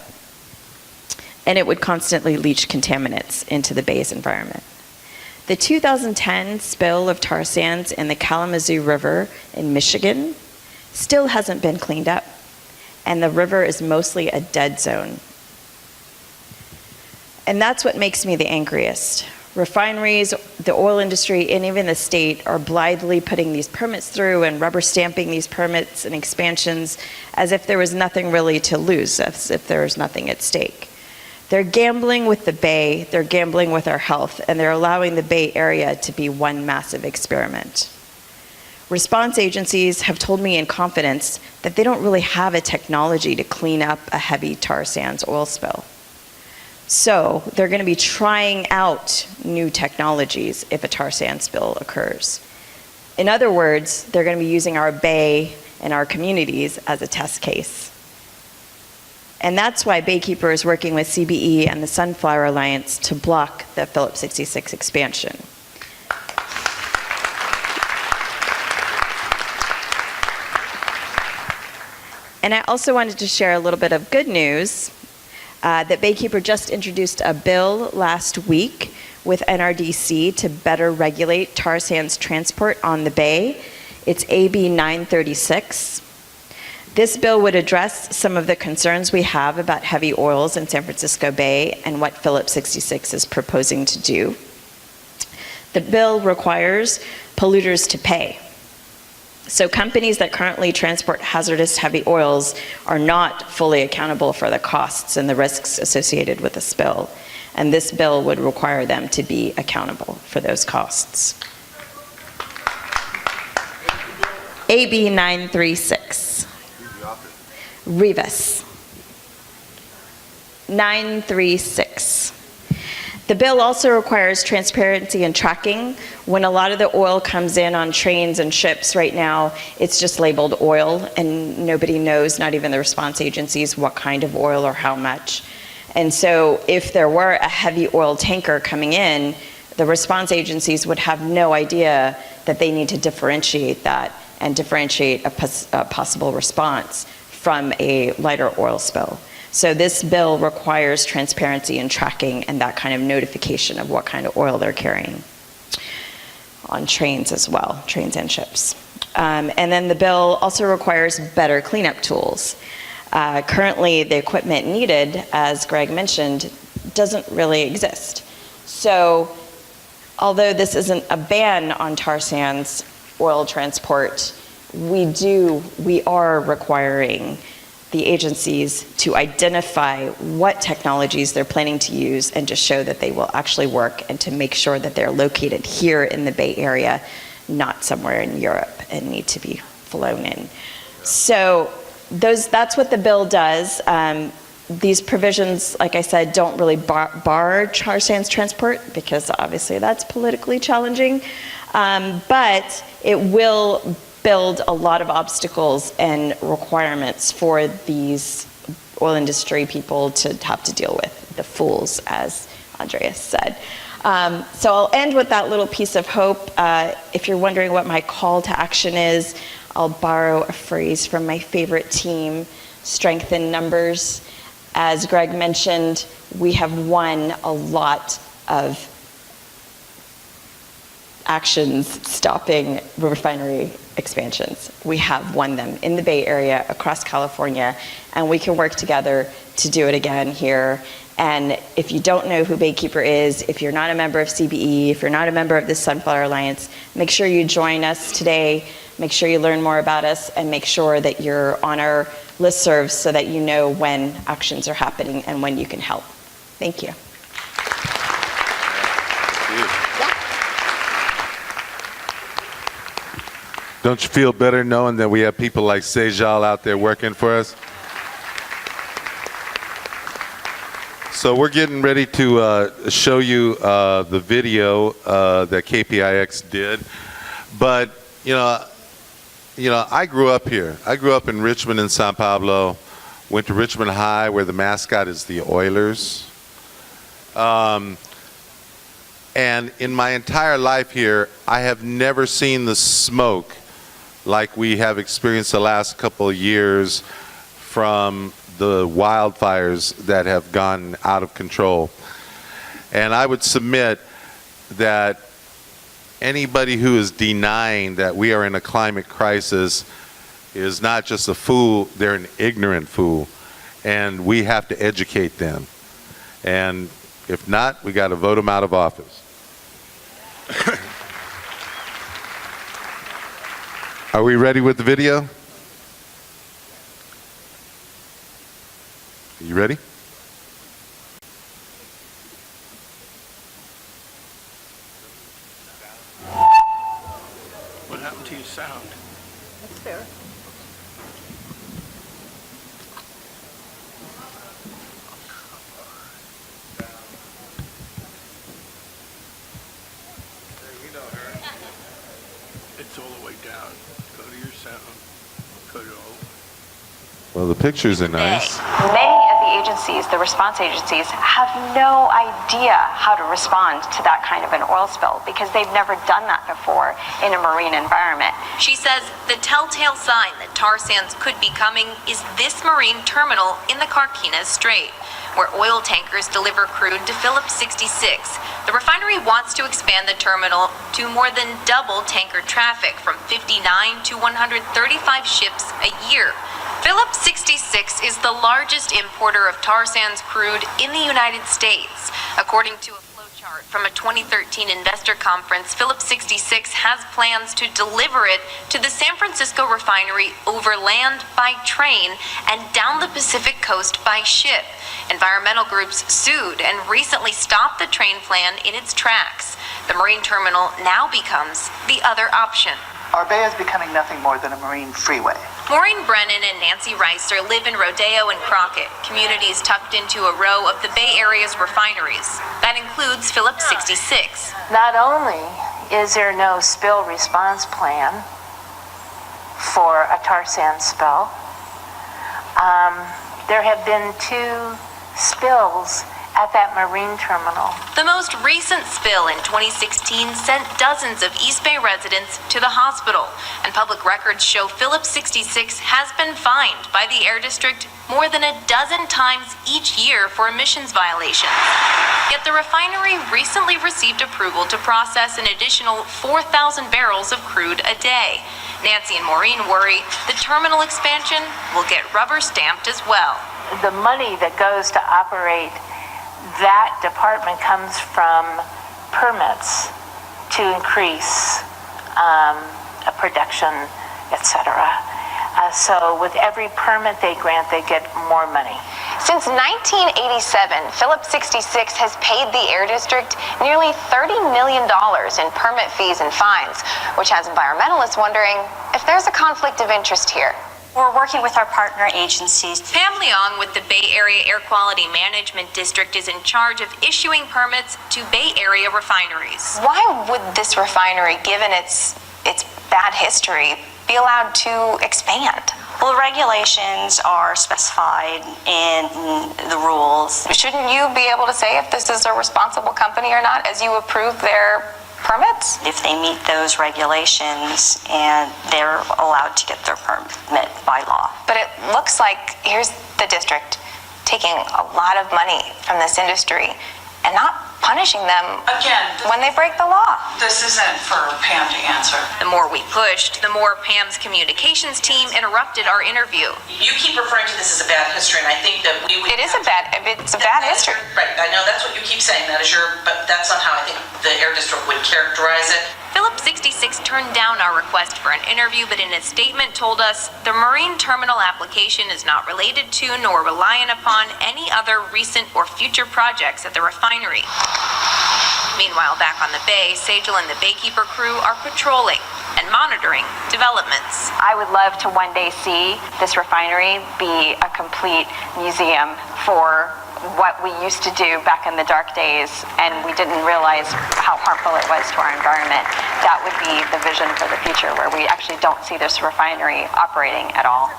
And it would constantly leach contaminants into the bay's environment. The 2010 spill of tar sands in the Kalamazoo River in Michigan still hasn't been cleaned up, and the river is mostly a dead zone. And that's what makes me the angriest. Refineries, the oil industry, and even the state are blithely putting these permits through and rubber stamping these permits and expansions as if there was nothing really to lose, as if there was nothing at stake. They're gambling with the bay, they're gambling with our health, and they're allowing the Bay Area to be one massive experiment. Response agencies have told me in confidence that they don't really have a technology to clean up a heavy tar sands oil spill. So they're going to be trying out new technologies if a tar sand spill occurs. In other words, they're going to be using our bay and our communities as a test case. And that's why Baykeeper is working with CBE and the Sunflower Alliance to block the Phillips 66 expansion. And I also wanted to share a little bit of good news that Baykeeper just introduced a bill last week with NRDC to better regulate tar sands transport on the bay. It's AB 936. This bill would address some of the concerns we have about heavy oils in San Francisco Bay and what Phillips 66 is proposing to do. The bill requires polluters to pay. So companies that currently transport hazardous heavy oils are not fully accountable for the costs and the risks associated with a spill. And this bill would require them to be accountable for those costs. AB 936. Rivas. 936. The bill also requires transparency and tracking. When a lot of the oil comes in on trains and ships right now, it's just labeled oil, and nobody knows, not even the response agencies, what kind of oil or how much. And so if there were a heavy oil tanker coming in, the response agencies would have no idea that they need to differentiate that and differentiate a possible response from a lighter oil spill. So this bill requires transparency and tracking and that kind of notification of what kind of oil they're carrying on trains as well, trains and ships. And then the bill also requires better cleanup tools. Currently, the equipment needed, as Greg mentioned, doesn't really exist. So although this isn't a ban on tar sands oil transport, we are requiring the agencies to identify what technologies they're planning to use and to show that they will actually work and to make sure that they're located here in the Bay Area, not somewhere in Europe and need to be flown in. So that's what the bill does. These provisions, like I said, don't really bar tar sands transport because obviously that's politically challenging, but it will build a lot of obstacles and requirements for these oil industry people to have to deal with, the fools, as Andreas said. So I'll end with that little piece of hope. If you're wondering what my call to action is, I'll borrow a phrase from my favorite team, strength in numbers. As Greg mentioned, we have won a lot of actions stopping refinery expansions. We have won them in the Bay Area, across California, and we can work together to do it again here. And if you don't know who Baykeeper is, if you're not a member of CBE, if you're not a member of the Sunflower Alliance, make sure you join us today. Make sure you learn more about us, and make sure that you're on our listservs so that you know when actions are happening and when you can help. Thank you. Don't you feel better knowing that we have people like Sejal out there working for us? So we're getting ready to show you the video that KPIX did. But, you know, I grew up here. I grew up in Richmond and San Pablo, went to Richmond High where the mascot is the Oilers. And in my entire life here, I have never seen the smoke like we have experienced the last couple of years from the wildfires that have gone out of control. And I would submit that anybody who is denying that we are in a climate crisis is not just a fool, they're an ignorant fool. And we have to educate them. And if not, we got to vote them out of office. Are we ready with the video? Are you ready? What happened to your sound? That's fair. It's all the way down. Go to your sound. Go to all. Well, the pictures are nice. Many of the agencies, the response agencies, have no idea how to respond to that kind of an oil spill because they've never done that before in a marine environment. She says the telltale sign that tar sands could be coming is this marine terminal in the Carquinez Strait, where oil tankers deliver crude to Phillips 66. The refinery wants to expand the terminal to more than double tanker traffic from 59 to 135 ships a year. Phillips 66 is the largest importer of tar sands crude in the United States. According to a flowchart from a 2013 investor conference, Phillips 66 has plans to deliver it to the San Francisco refinery over land by train and down the Pacific coast by ship. Environmental groups sued and recently stopped the train plan in its tracks. The marine terminal now becomes the other option. Our bay is becoming nothing more than a marine freeway. Maureen Brennan and Nancy Reister live in Rodeo and Crockett, communities tucked into a row of the Bay Area's refineries. That includes Phillips 66. Not only is there no spill response plan for a tar sand spill, there have been 2 spills at that marine terminal. The most recent spill in 2016 sent dozens of East Bay residents to the hospital, and public records show Phillips 66 has been fined by the Air District more than a dozen times each year for emissions violations. Yet the refinery recently received approval to process an additional 4,000 barrels of crude a day. Nancy and Maureen worry the terminal expansion will get rubber stamped as well. The money that goes to operate that department comes from permits to increase production, etc. So with every permit they grant, they get more money. Since 1987, Phillips 66 has paid the Air District nearly $30 million in permit fees and fines, which has environmentalists wondering if there's a conflict of interest here. We're working with our partner agencies. Pam Leong with the Bay Area Air Quality Management District is in charge of issuing permits to Bay Area refineries. Why would this refinery, given its bad history, be allowed to expand? Well, the regulations are specified in the rules. Shouldn't you be able to say if this is a responsible company or not as you approve their permits? If they meet those regulations, and they're allowed to get their permit by law. But it looks like here's the district taking a lot of money from this industry and not punishing them Again, when they break the law. this isn't for Pam to answer. The more we pushed, the more Pam's communications team interrupted our interview. You keep referring to this as a bad history, and I think that we would... It's a bad history. Right, I know that's what you keep saying, but that's not how I think the Air District would characterize it. Phillips 66 turned down our request for an interview, but in a statement told us the marine terminal application is not related to nor reliant upon any other recent or future projects at the refinery. Meanwhile, back on the bay, Sajal and the baykeeper crew are patrolling and monitoring developments. I would love to one day see this refinery be a complete museum for what we used to do back in the dark days, and we didn't realize how harmful it was to our environment. That would be the vision for the future, where we actually don't see this refinery operating at all.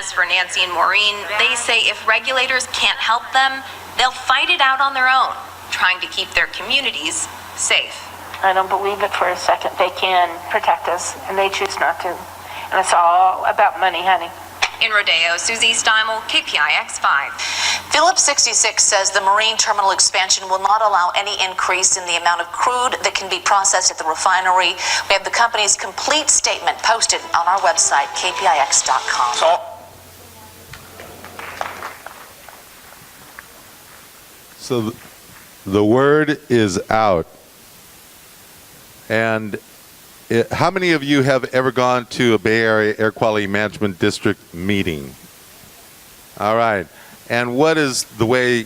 As for Nancy and Maureen, they say if regulators can't help them, they'll fight it out on their own, trying to keep their communities safe. I don't believe it for a second. They can protect us, and they choose not to. And it's all about money, honey. In Rodeo, Susie Steimel, KPIX 5. Phillips 66 says the marine terminal expansion will not allow any increase in the amount of crude that can be processed at the refinery. We have the company's complete statement posted on our website, kpix.com. So the word is out. And how many of you have ever gone to a Bay Area Air Quality Management District meeting? All right. And what is the way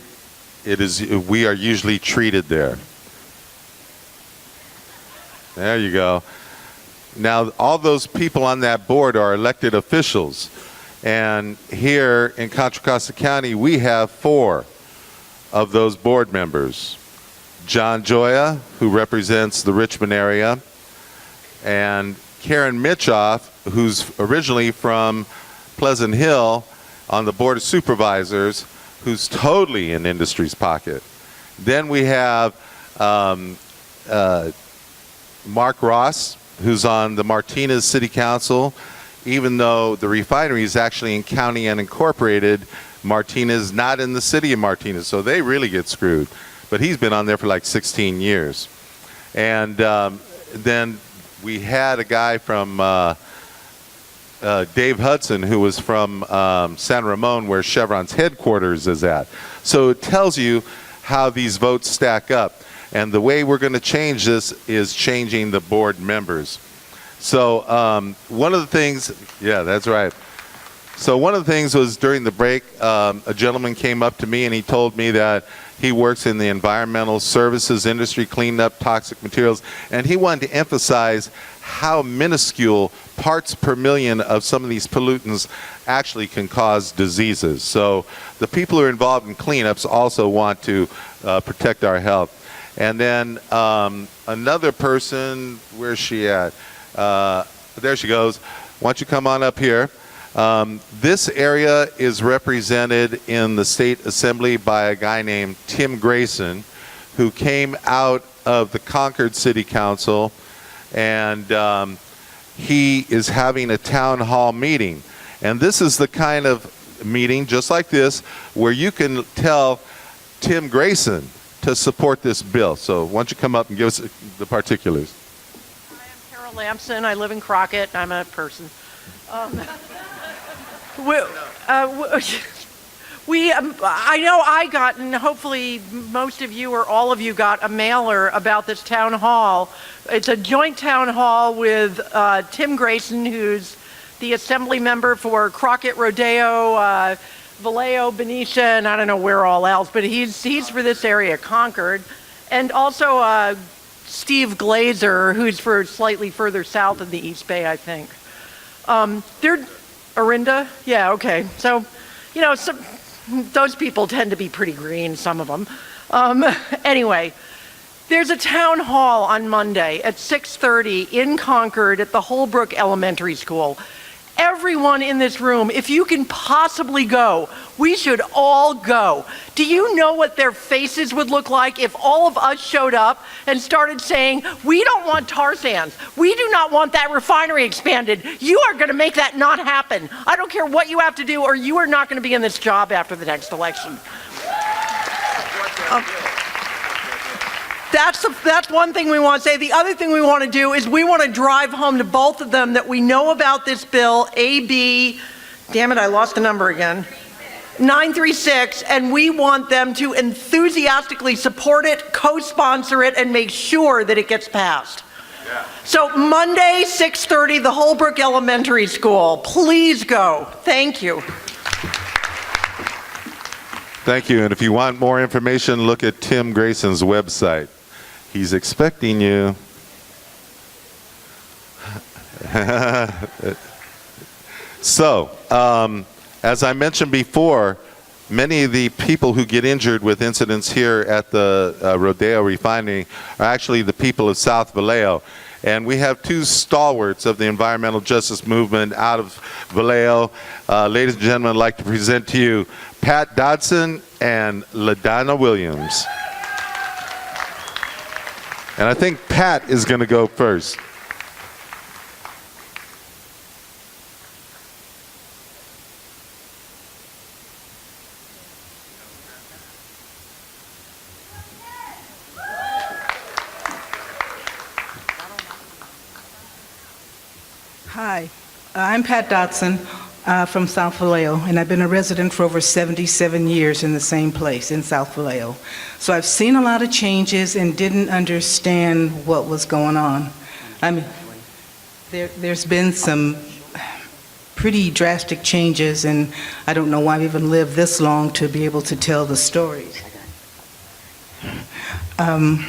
we are usually treated there? There you go. Now, all those people on that board are elected officials. And here in Contra Costa County, we have 4 of those board members. John Joya, who represents the Richmond area, and Karen Mitchoff, who's originally from Pleasant Hill on the Board of Supervisors, who's totally in industry's pocket. Then we have Mark Ross, who's on the Martinez City Council. Even though the refinery is actually in county unincorporated, Martinez not in the city of Martinez, so they really get screwed. But he's been on there for like 16 years. And then we had a guy from Dave Hudson, who was from San Ramon, where Chevron's headquarters is at. So it tells you how these votes stack up. And the way we're going to change this is changing the board members. So one of the things, yeah, that's right. So one of the things was during the break, a gentleman came up to me and he told me that he works in the environmental services industry, cleaning up toxic materials, and he wanted to emphasize how minuscule parts per million of some of these pollutants actually can cause diseases. So the people who are involved in cleanups also want to protect our health. And then another person, where's she at? There she goes. Why don't you come on up here? This area is represented in the State Assembly by a guy named Tim Grayson, who came out of the Concord City Council, and he is having a town hall meeting. And this is the kind of meeting, just like this, where you can tell Tim Grayson to support this bill. So why don't you come up and give us the particulars. Hi, I'm Carol Lampson. I live in Crockett. I'm a person. I know I got, and hopefully most of you or all of you got a mailer about this town hall. It's a joint town hall with Tim Grayson, who's the assembly member for Crockett-Rodeo, Vallejo, Benicia, and I don't know where all else, but he's for this area, Concord. And also Steve Glazer, who's for slightly further south of the East Bay, I think. They're Orinda? Yeah, okay. So, you know, those people tend to be pretty green, some of them. Anyway, there's a town hall on Monday at 6:30 in Concord at the Holbrook Elementary School. Everyone in this room, if you can possibly go, we should all go. Do you know what their faces would look like if all of us showed up and started saying, we don't want tar sands. We do not want that refinery expanded. You are going to make that not happen. I don't care what you have to do, or you are not going to be in this job after the next election. That's one thing we want to say. The other thing we want to do is we want to drive home to both of them that we know about this bill, AB, damn it, I lost the number again, 936, and we want them to enthusiastically support it, co-sponsor it, and make sure that it gets passed. Yeah. So Monday, 6:30, the Holbrook Elementary School. Please go. Thank you. Thank you. And if you want more information, look at Tim Grayson's website. He's expecting you. So, as I mentioned before, many of the people who get injured with incidents here at the Rodeo refinery are actually the people of South Vallejo. And we have two stalwarts of the environmental justice movement out of Vallejo. Ladies and gentlemen, I'd like to present to you Pat Dodson and Ladonna Williams. And I think Pat is going to go first. Hi, I'm Pat Dodson from South Vallejo, and I've been a resident for over 77 years in the same place in South Vallejo. So I've seen a lot of changes and didn't understand what was going on. I mean, there's been some pretty drastic changes, and I don't know why I've even lived this long to be able to tell the stories. And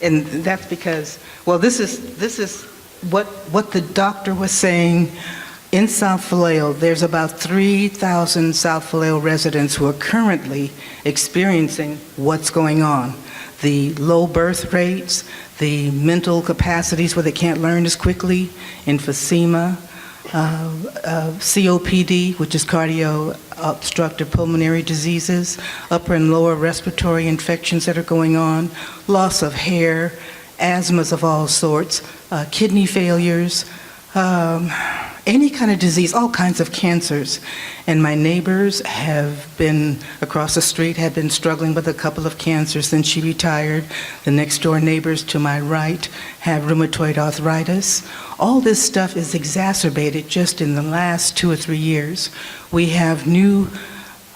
that's because, well, this is what the doctor was saying. In South Vallejo, there's about 3,000 South Vallejo residents who are currently experiencing what's going on. The low birth rates, the mental capacities where they can't learn as quickly, emphysema, COPD, which is cardio obstructive pulmonary diseases, upper and lower respiratory infections that are going on, loss of hair, asthmas of all sorts, kidney failures, any kind of disease, all kinds of cancers. And my neighbors have been, across the street, have been struggling with a couple of cancers since she retired. The next door neighbors to my right have rheumatoid arthritis. All this stuff is exacerbated just in the last 2 or 3 years. We have new,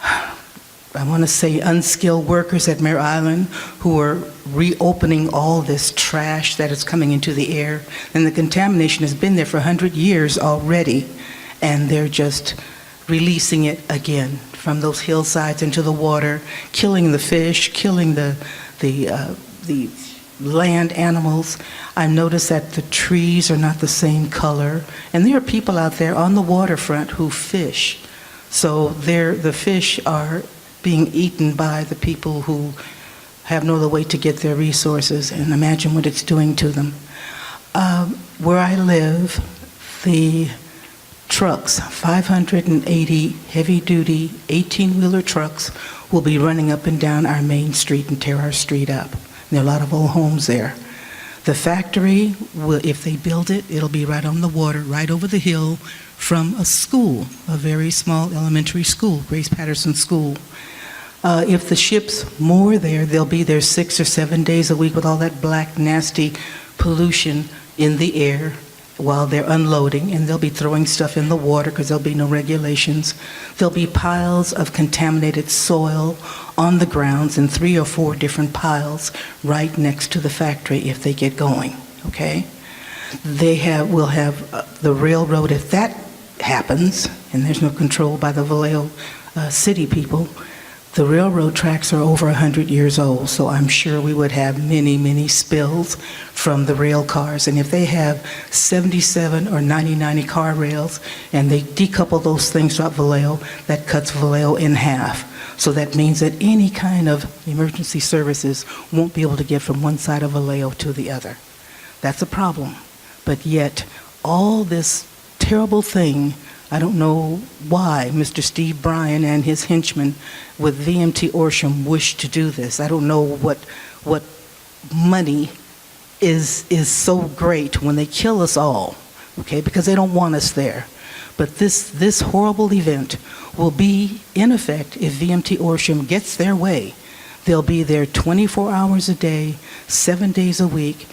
I want to say, unskilled workers at Mare Island who are reopening all this trash that is coming into the air. And the contamination has been there for 100 years already, and they're just releasing it again from those hillsides into the water, killing the fish, killing the land animals. I noticed that the trees are not the same color, and there are people out there on the waterfront who fish. So the fish are being eaten by the people who have no other way to get their resources, and imagine what it's doing to them. Where I live, the trucks, 580 heavy-duty 18-wheeler trucks will be running up and down our main street and tear our street up. And there are a lot of old homes there. The factory, if they build it, it'll be right on the water, right over the hill from a school, a very small elementary school, Grace Patterson School. If the ships moor there, they'll be there 6 or 7 days a week with all that black, nasty pollution in the air while they're unloading, and they'll be throwing stuff in the water because there'll be no regulations. There'll be piles of contaminated soil on the grounds in 3 or 4 different piles right next to the factory if they get going, okay? We'll have the railroad, if that happens, and there's no control by the Vallejo city people. The railroad tracks are over 100 years old, so I'm sure we would have many, many spills from the rail cars. And if they have 77 or 90 car rails, and they decouple those things throughout Vallejo, that cuts Vallejo in half. So that means that any kind of emergency services won't be able to get from one side of Vallejo to the other. That's a problem. But yet, all this terrible thing, I don't know why Mr. Steve Bryan and his henchmen with VMT Orcem wish to do this. I don't know what money is so great when they kill us all, okay, because they don't want us there. But this horrible event will be in effect if VMT Orcem gets their way. They'll be there 24 hours a day, 7 days a week,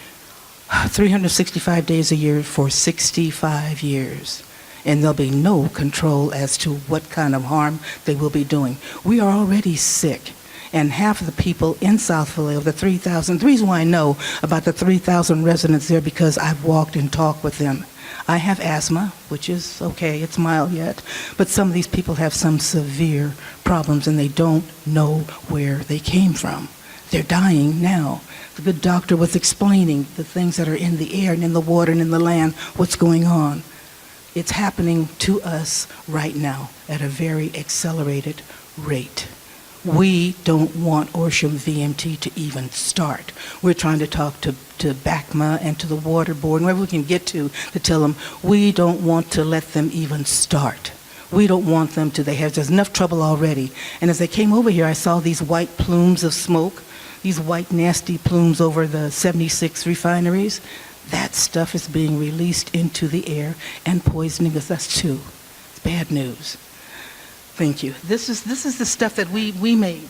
365 days a year for 65 years. And there'll be no control as to what kind of harm they will be doing. We are already sick. And half of the people in South Vallejo, the 3,000, the reason why I know about the 3,000 residents there, because I've walked and talked with them. I have asthma, which is okay, it's mild yet, but some of these people have some severe problems and they don't know where they came from. They're dying now. The good doctor was explaining the things that are in the air and in the water and in the land, what's going on. It's happening to us right now at a very accelerated rate. We don't want Orcem VMT to even start. We're trying to talk to BACMA and to the water board, and wherever we can get to tell them we don't want to let them even start. We don't want them to. There's enough trouble already. And as they came over here, I saw these white plumes of smoke, these white nasty plumes over the 76 refineries. That stuff is being released into the air and poisoning us. That's too. It's bad news. Thank you. This is the stuff that we made.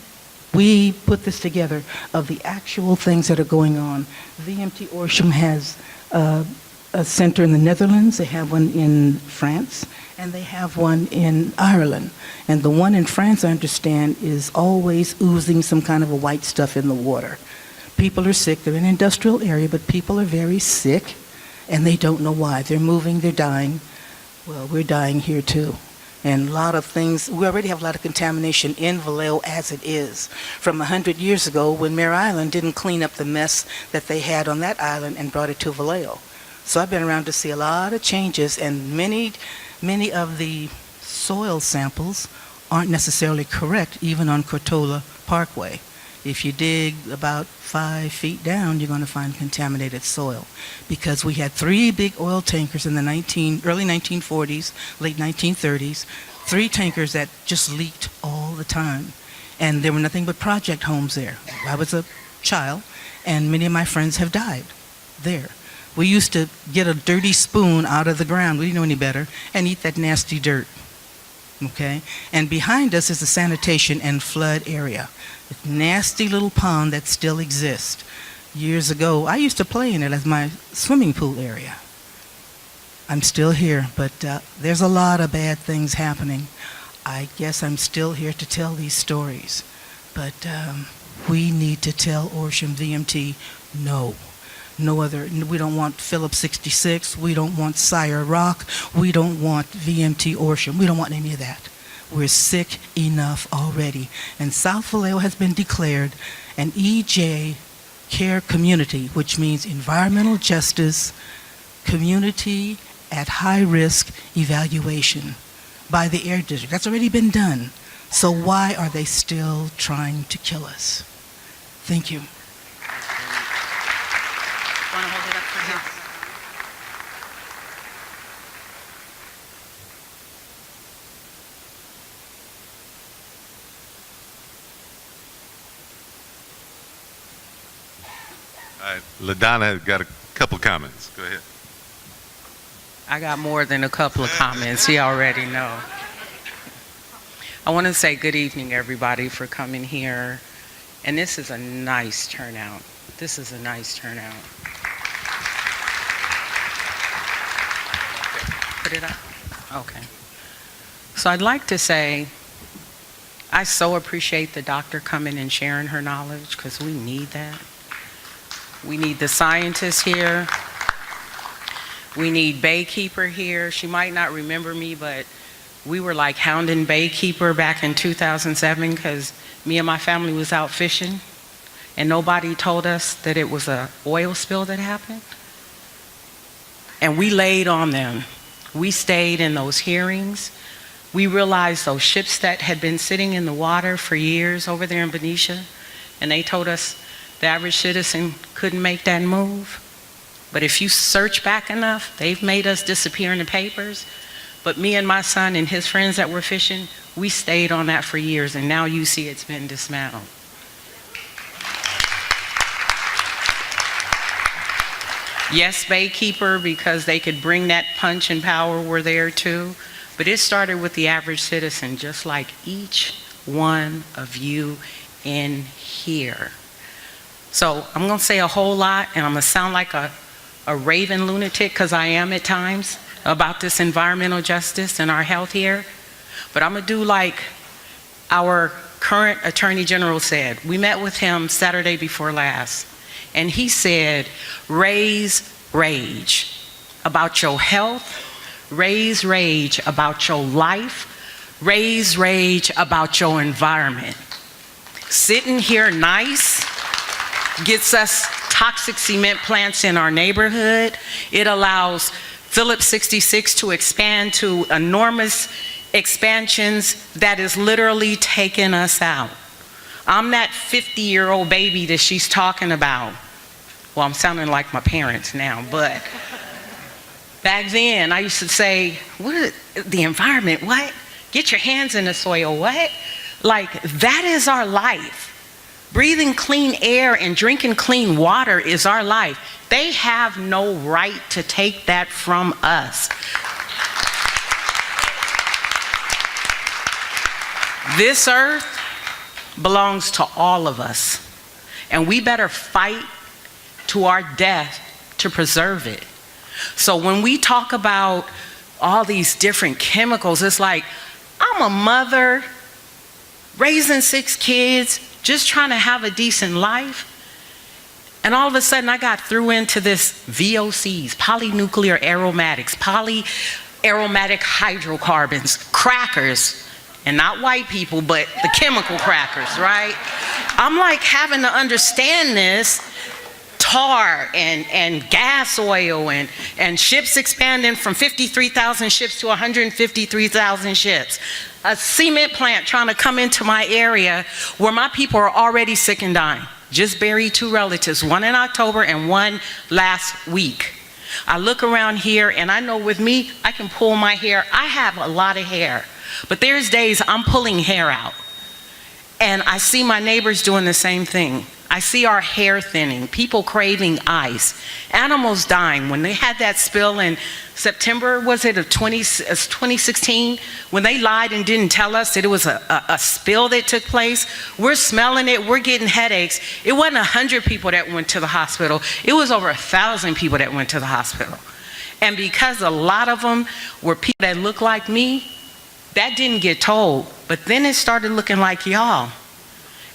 We put this together of the actual things that are going on. VMT Orcem has a center in the Netherlands. They have one in France, and they have one in Ireland. And the one in France, I understand, is always oozing some kind of a white stuff in the water. People are sick. They're in an industrial area, but people are very sick, and they don't know why. They're moving. They're dying. Well, we're dying here too. And a lot of things, we already have a lot of contamination in Vallejo as it is. From 100 years ago when Mare Island didn't clean up the mess that they had on that island and brought it to Vallejo. So I've been around to see a lot of changes, and many of the soil samples aren't necessarily correct, even on Cortola Parkway. If you dig about 5 feet down, you're going to find contaminated soil, because we had 3 big oil tankers in the early 1940s, late 1930s, 3 tankers that just leaked all the time. And there were nothing but project homes there. I was a child, and many of my friends have died there. We used to get a dirty spoon out of the ground, we didn't know any better, and eat that nasty dirt. Okay? And behind us is the sanitation and flood area. A nasty little pond that still exists. Years ago, I used to play in it as my swimming pool area. I'm still here, but there's a lot of bad things happening. I guess I'm still here to tell these stories. But we need to tell Orcem VMT no. No other. We don't want Phillips 66. We don't want Sire Rock. We don't want VMT Orcem. We don't want any of that. We're sick enough already. And South Vallejo has been declared an EJ care community, which means environmental justice, community at high risk evaluation by the Air District. That's already been done. So why are they still trying to kill us? Thank you. Want to hold it up for him? All right, Ladonna got a couple comments. Go ahead. I got more than a couple of comments. You already know. I want to say good evening, everybody, for coming here. And this is a nice turnout. This is a nice turnout. Put it up? Okay. So I'd like to say, I so appreciate the doctor coming and sharing her knowledge, because we need that. We need the scientists here. We need Baykeeper here. She might not remember me, but we were like hounding Baykeeper back in 2007 because me and my family was out fishing and nobody told us that it was an oil spill that happened. And we laid on them. We stayed in those hearings. We realized those ships that had been sitting in the water for years over there in Benicia, and they told us the average citizen couldn't make that move. But if you search back enough, they've made us disappear in the papers. But me and my son and his friends that were fishing, we stayed on that for years, and now you see it's been dismantled. Yes, Baykeeper, because they could bring that punch and power, were there too. But it started with the average citizen, just like each one of you in here. So I'm going to say a whole lot, and I'm going to sound like a raving lunatic, because I am at times, about this environmental justice and our health here. But I'm going to do like our current Attorney General said. We met with him Saturday before last, and he said, raise rage about your health, raise rage about your life, raise rage about your environment. Sitting here nice gets us toxic cement plants in our neighborhood. It allows Phillips 66 to expand to enormous expansions that is literally taking us out. I'm that 50-year-old baby that she's talking about. Well, I'm sounding like my parents now, but back then I used to say, what, the environment, what? Get your hands in the soil, what? Like, that is our life. Breathing clean air and drinking clean water is our life. They have no right to take that from us. This earth belongs to all of us, and we better fight to our death to preserve it. So when we talk about all these different chemicals, it's like, I'm a mother raising 6 kids, just trying to have a decent life. And all of a sudden I got threw into this VOCs, polynuclear aromatics, polyaromatic hydrocarbons, crackers, and not white people, but the chemical crackers, right? I'm like having to understand this, tar and gas oil and ships expanding from 53,000 ships to 153,000 ships. A cement plant trying to come into my area where my people are already sick and dying. Just buried 2 relatives, one in October and one last week. I look around here and I know with me, I can pull my hair. I have a lot of hair, but there's days I'm pulling hair out. And I see my neighbors doing the same thing. I see our hair thinning, people craving ice, animals dying. When they had that spill in September, was it of 2016, when they lied and didn't tell us that it was a spill that took place, we're smelling it, we're getting headaches. It wasn't 100 people that went to the hospital, it was over 1,000 people that went to the hospital. And because a lot of them were people that looked like me, that didn't get told, but then it started looking like y'all.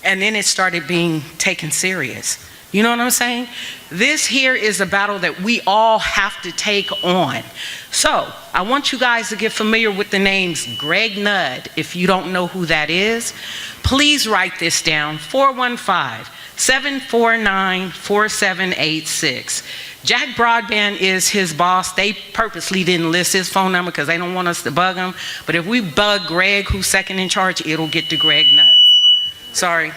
And then it started being taken serious. You know what I'm saying? This here is a battle that we all have to take on. So I want you guys to get familiar with the names Greg Nudd. If you don't know who that is, please write this down, 415-749-4786. Jack Broadband is his boss. They purposely didn't list his phone number because they don't want us to bug him. But if we bug Greg, who's second in charge, it'll get to Greg Nudd. Sorry,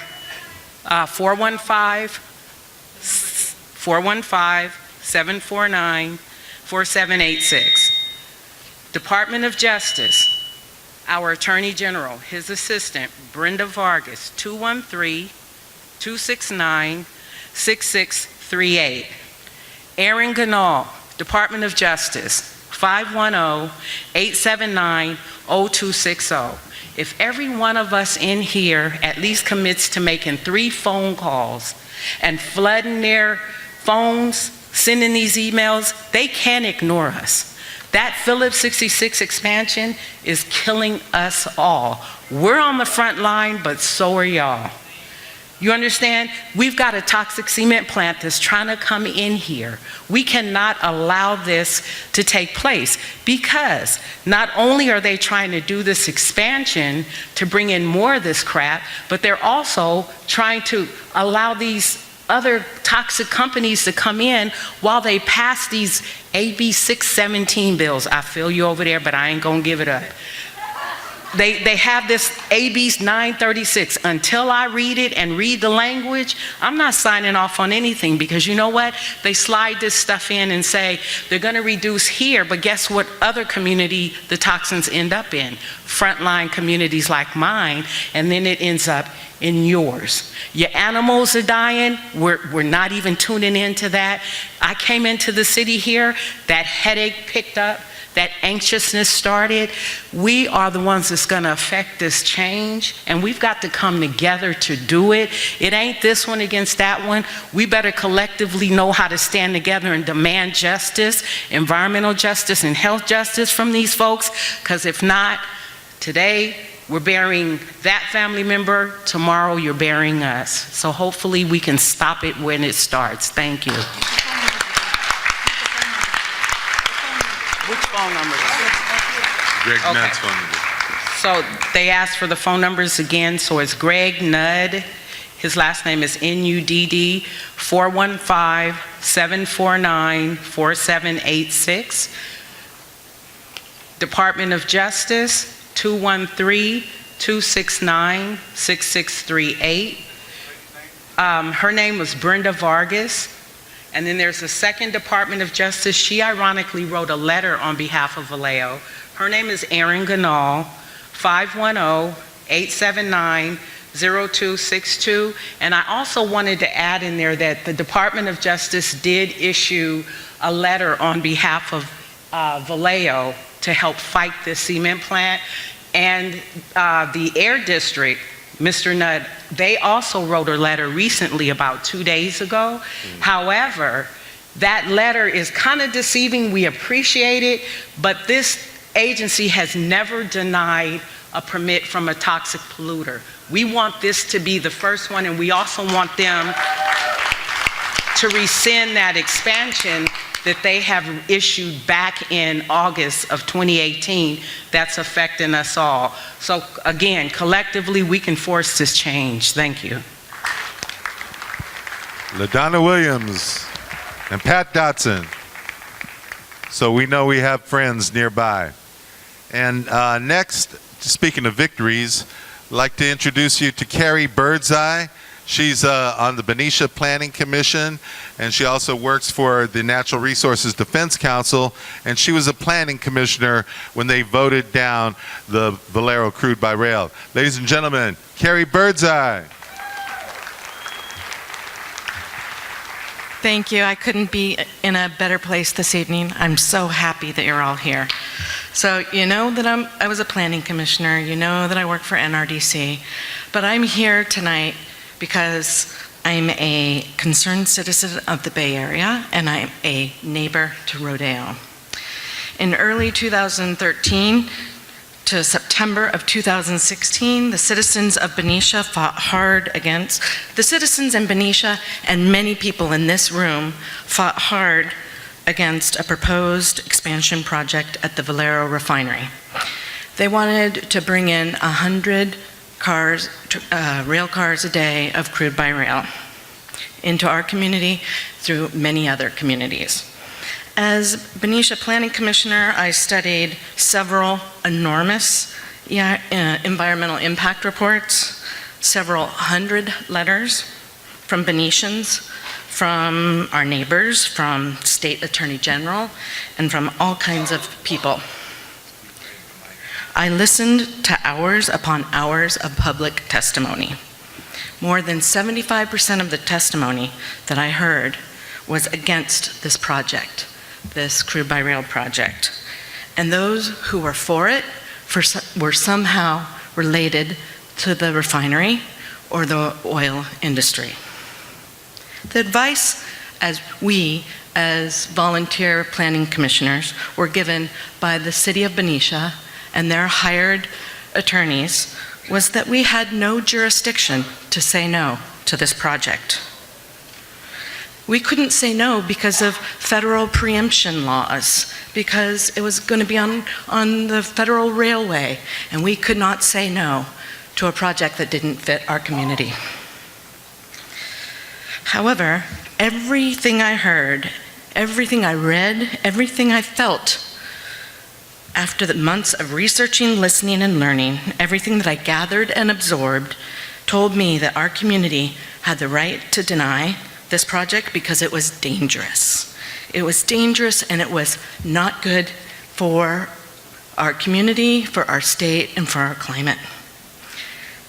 415-749-4786. Department of Justice, our Attorney General, his assistant, Brenda Vargas, 213-269-6638. Aaron Ganal, Department of Justice, 510-879-0260. If every one of us in here at least commits to making 3 phone calls and flooding their phones, sending these emails, they can't ignore us. That Phillips 66 expansion is killing us all. We're on the front line, but so are y'all. You understand? We've got a toxic cement plant that's trying to come in here. We cannot allow this to take place because not only are they trying to do this expansion to bring in more of this crap, but they're also trying to allow these other toxic companies to come in while they pass these AB 617 bills. I feel you over there, but I ain't gonna give it up. They have this AB 936. Until I read it and read the language, I'm not signing off on anything because you know what? They slide this stuff in and say they're going to reduce here, but guess what other community the toxins end up in? Frontline communities like mine, and then it ends up in yours. Your animals are dying. We're not even tuning into that. I came into the city here, that headache picked up. that anxiousness started. We are the ones that's going to affect this change, and we've got to come together to do it. It ain't this one against that one. We better collectively know how to stand together and demand justice, environmental justice and health justice from these folks, because if not, today we're burying that family member, tomorrow you're burying us. So hopefully we can stop it when it starts. Thank you. Which phone number? Greg Okay. Nutt's phone number. So they asked for the phone numbers again, so it's Greg Nudd. His last name is Nudd, 415-749-4786. Department of Justice, 213-269-6638. Her name was Brenda Vargas. And then there's the second Department of Justice. She ironically wrote a letter on behalf of Vallejo. Her name is Erin Ganal, 510-879-0262. And I also wanted to add in there that the Department of Justice did issue a letter on behalf of Vallejo to help fight this cement plant. And the Air District, Mr. Nudd, they also wrote a letter recently about 2 days ago. However, that letter is kind of deceiving. We appreciate it, but this agency has never denied a permit from a toxic polluter. We want this to be the first one, and we also want them to rescind that expansion that they have issued back in August of 2018 that's affecting us all. So again, collectively, we can force this change. Thank you. Ladonna Williams and Pat Dodson. So we know we have friends nearby. And next, speaking of victories, I'd like to introduce you to Carrie Birdseye. She's on the Benicia Planning Commission, and she also works for the Natural Resources Defense Council, and she was a planning commissioner when they voted down the Vallejo crude by rail. Ladies and gentlemen, Carrie Birdseye. Thank you. I couldn't be in a better place this evening. I'm so happy that you're all here. So you know that I was a planning commissioner, you know that I work for NRDC, but I'm here tonight because I'm a concerned citizen of the Bay Area and I'm a neighbor to Rodeo. In early 2013 to September of 2016, the citizens of Benicia fought hard against, the citizens in Benicia and many people in this room fought hard against a proposed expansion project at the Vallejo refinery. They wanted to bring in 100 rail cars a day of crude by rail into our community through many other communities. As Benicia Planning Commissioner, I studied several enormous environmental impact reports, several hundred letters from Benicians, from our neighbors, from State Attorney General, and from all kinds of people. I listened to hours upon hours of public testimony. More than 75% of the testimony that I heard was against this project, this crude by rail project. And those who were for it were somehow related to the refinery or the oil industry. The advice as volunteer planning commissioners were given by the city of Benicia and their hired attorneys was that we had no jurisdiction to say no to this project. We couldn't say no because of federal preemption laws, because it was going to be on the federal railway, and we could not say no to a project that didn't fit our community. However, everything I heard, everything I read, everything I felt, after the months of researching, listening, and learning, everything that I gathered and absorbed told me that our community had the right to deny this project because it was dangerous. It was dangerous and it was not good for our community, for our state, and for our climate.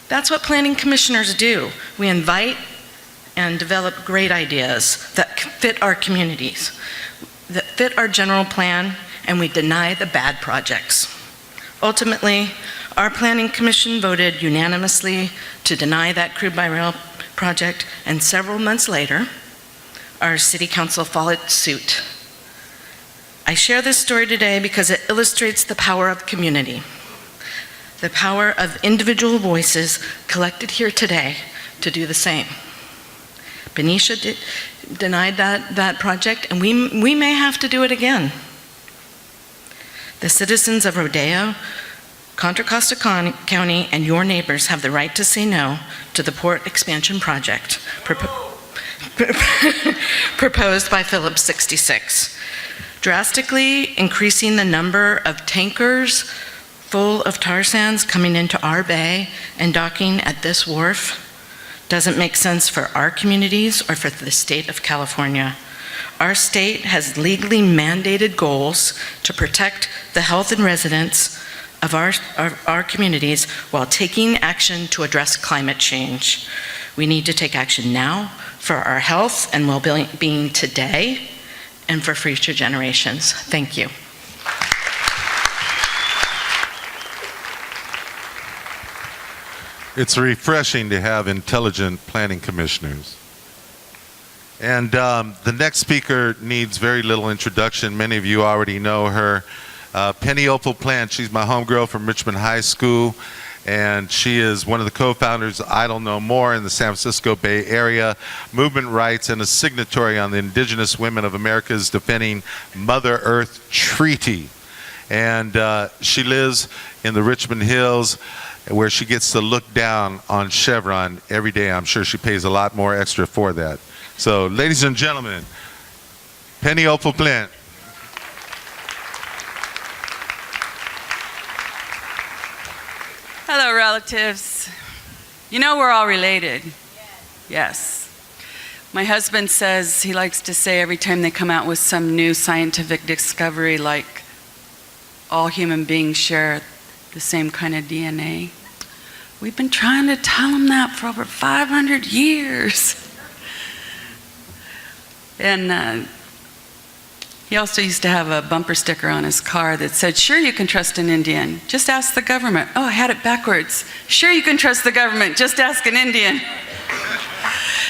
That's what planning commissioners do. We invite and develop great ideas that fit our communities, that fit our general plan, and we deny the bad projects. Ultimately, our Planning Commission voted unanimously to deny that crude by rail project, and several months later, our City Council followed suit. I share this story today because it illustrates the power of community, the power of individual voices collected here today to do the same. Benicia denied that project, and we may have to do it again. The citizens of Rodeo, Contra Costa County, and your neighbors have the right to say no to the port expansion project proposed by Phillips 66. Drastically increasing the number of tankers full of tar sands coming into our bay and docking at this wharf doesn't make sense for our communities or for the state of California. Our state has legally mandated goals to protect the health and residents of our communities while taking action to address climate change. We need to take action now for our health and well-being today and for future generations. Thank you. It's refreshing to have intelligent planning commissioners. And the next speaker needs very little introduction. Many of you already know her. Penny Plant, she's my homegirl from Richmond High School, and she is one of the co-founders of Idle No More in the San Francisco Bay Area, movement rights, and a signatory on the Indigenous Women of America's Defending Mother Earth Treaty. And she lives in the Richmond Hills, where she gets to look down on Chevron every day. I'm sure she pays a lot more extra for that. So, ladies and gentlemen, Penny Plant. Hello, relatives. You know we're all related. Yes. My husband says, he likes to say every time they come out with some new scientific discovery, like all human beings share the same kind of DNA. We've been trying to tell him that for over 500 years. And he also used to have a bumper sticker on his car that said, "Sure you can trust an Indian, just ask the government." Oh, I had it backwards. "Sure you can trust the government, just ask an Indian."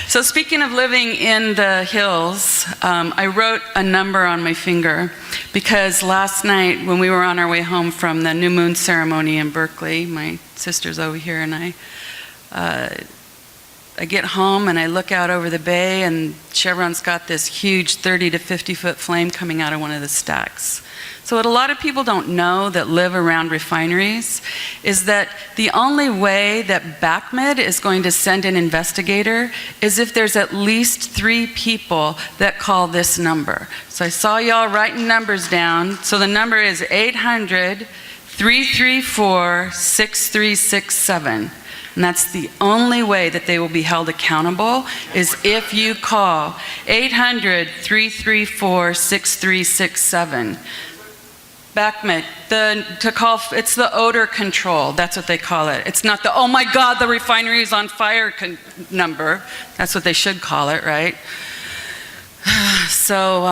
So speaking of living in the hills, I wrote a number on my finger because last night when we were on our way home from the new moon ceremony in Berkeley, my sister's over here and I get home and I look out over the bay and Chevron's got this huge 30 to 50 foot flame coming out of one of the stacks. So what a lot of people don't know that live around refineries is that the only way that BACMED is going to send an investigator is if there's at least 3 people that call this number. So I saw y'all writing numbers down. So the number is 800-334-6367. And that's the only way that they will be held accountable is if you call 800-334-6367. BACMED, it's the odor control, that's what they call it. It's not the, "Oh my God, the refinery is on fire" number. That's what they should call it, right? So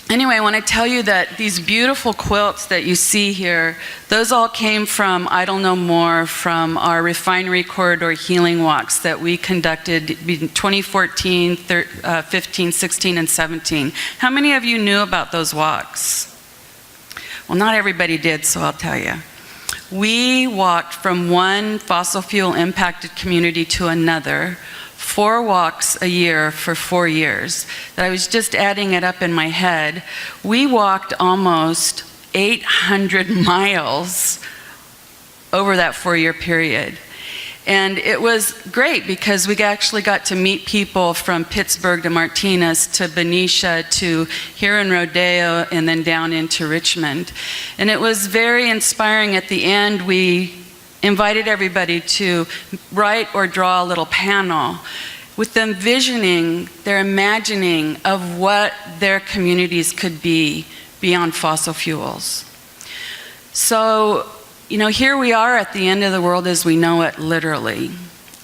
anyway, I want to tell you that these beautiful quilts that you see here, those all came from Idle No More, from our refinery corridor healing walks that we conducted in 2014, 15, 16, and 17. How many of you knew about those walks? Well, not everybody did, so I'll tell you. We walked from one fossil fuel impacted community to another, 4 walks a year for 4 years. I was just adding it up in my head. We walked almost 800 miles over that 4-year period. And it was great because we actually got to meet people from Pittsburgh to Martinez to Benicia to here in Rodeo and then down into Richmond. And it was very inspiring. At the end, we invited everybody to write or draw a little panel with them visioning, their imagining of what their communities could be beyond fossil fuels. So, you know, here we are at the end of the world as we know it, literally.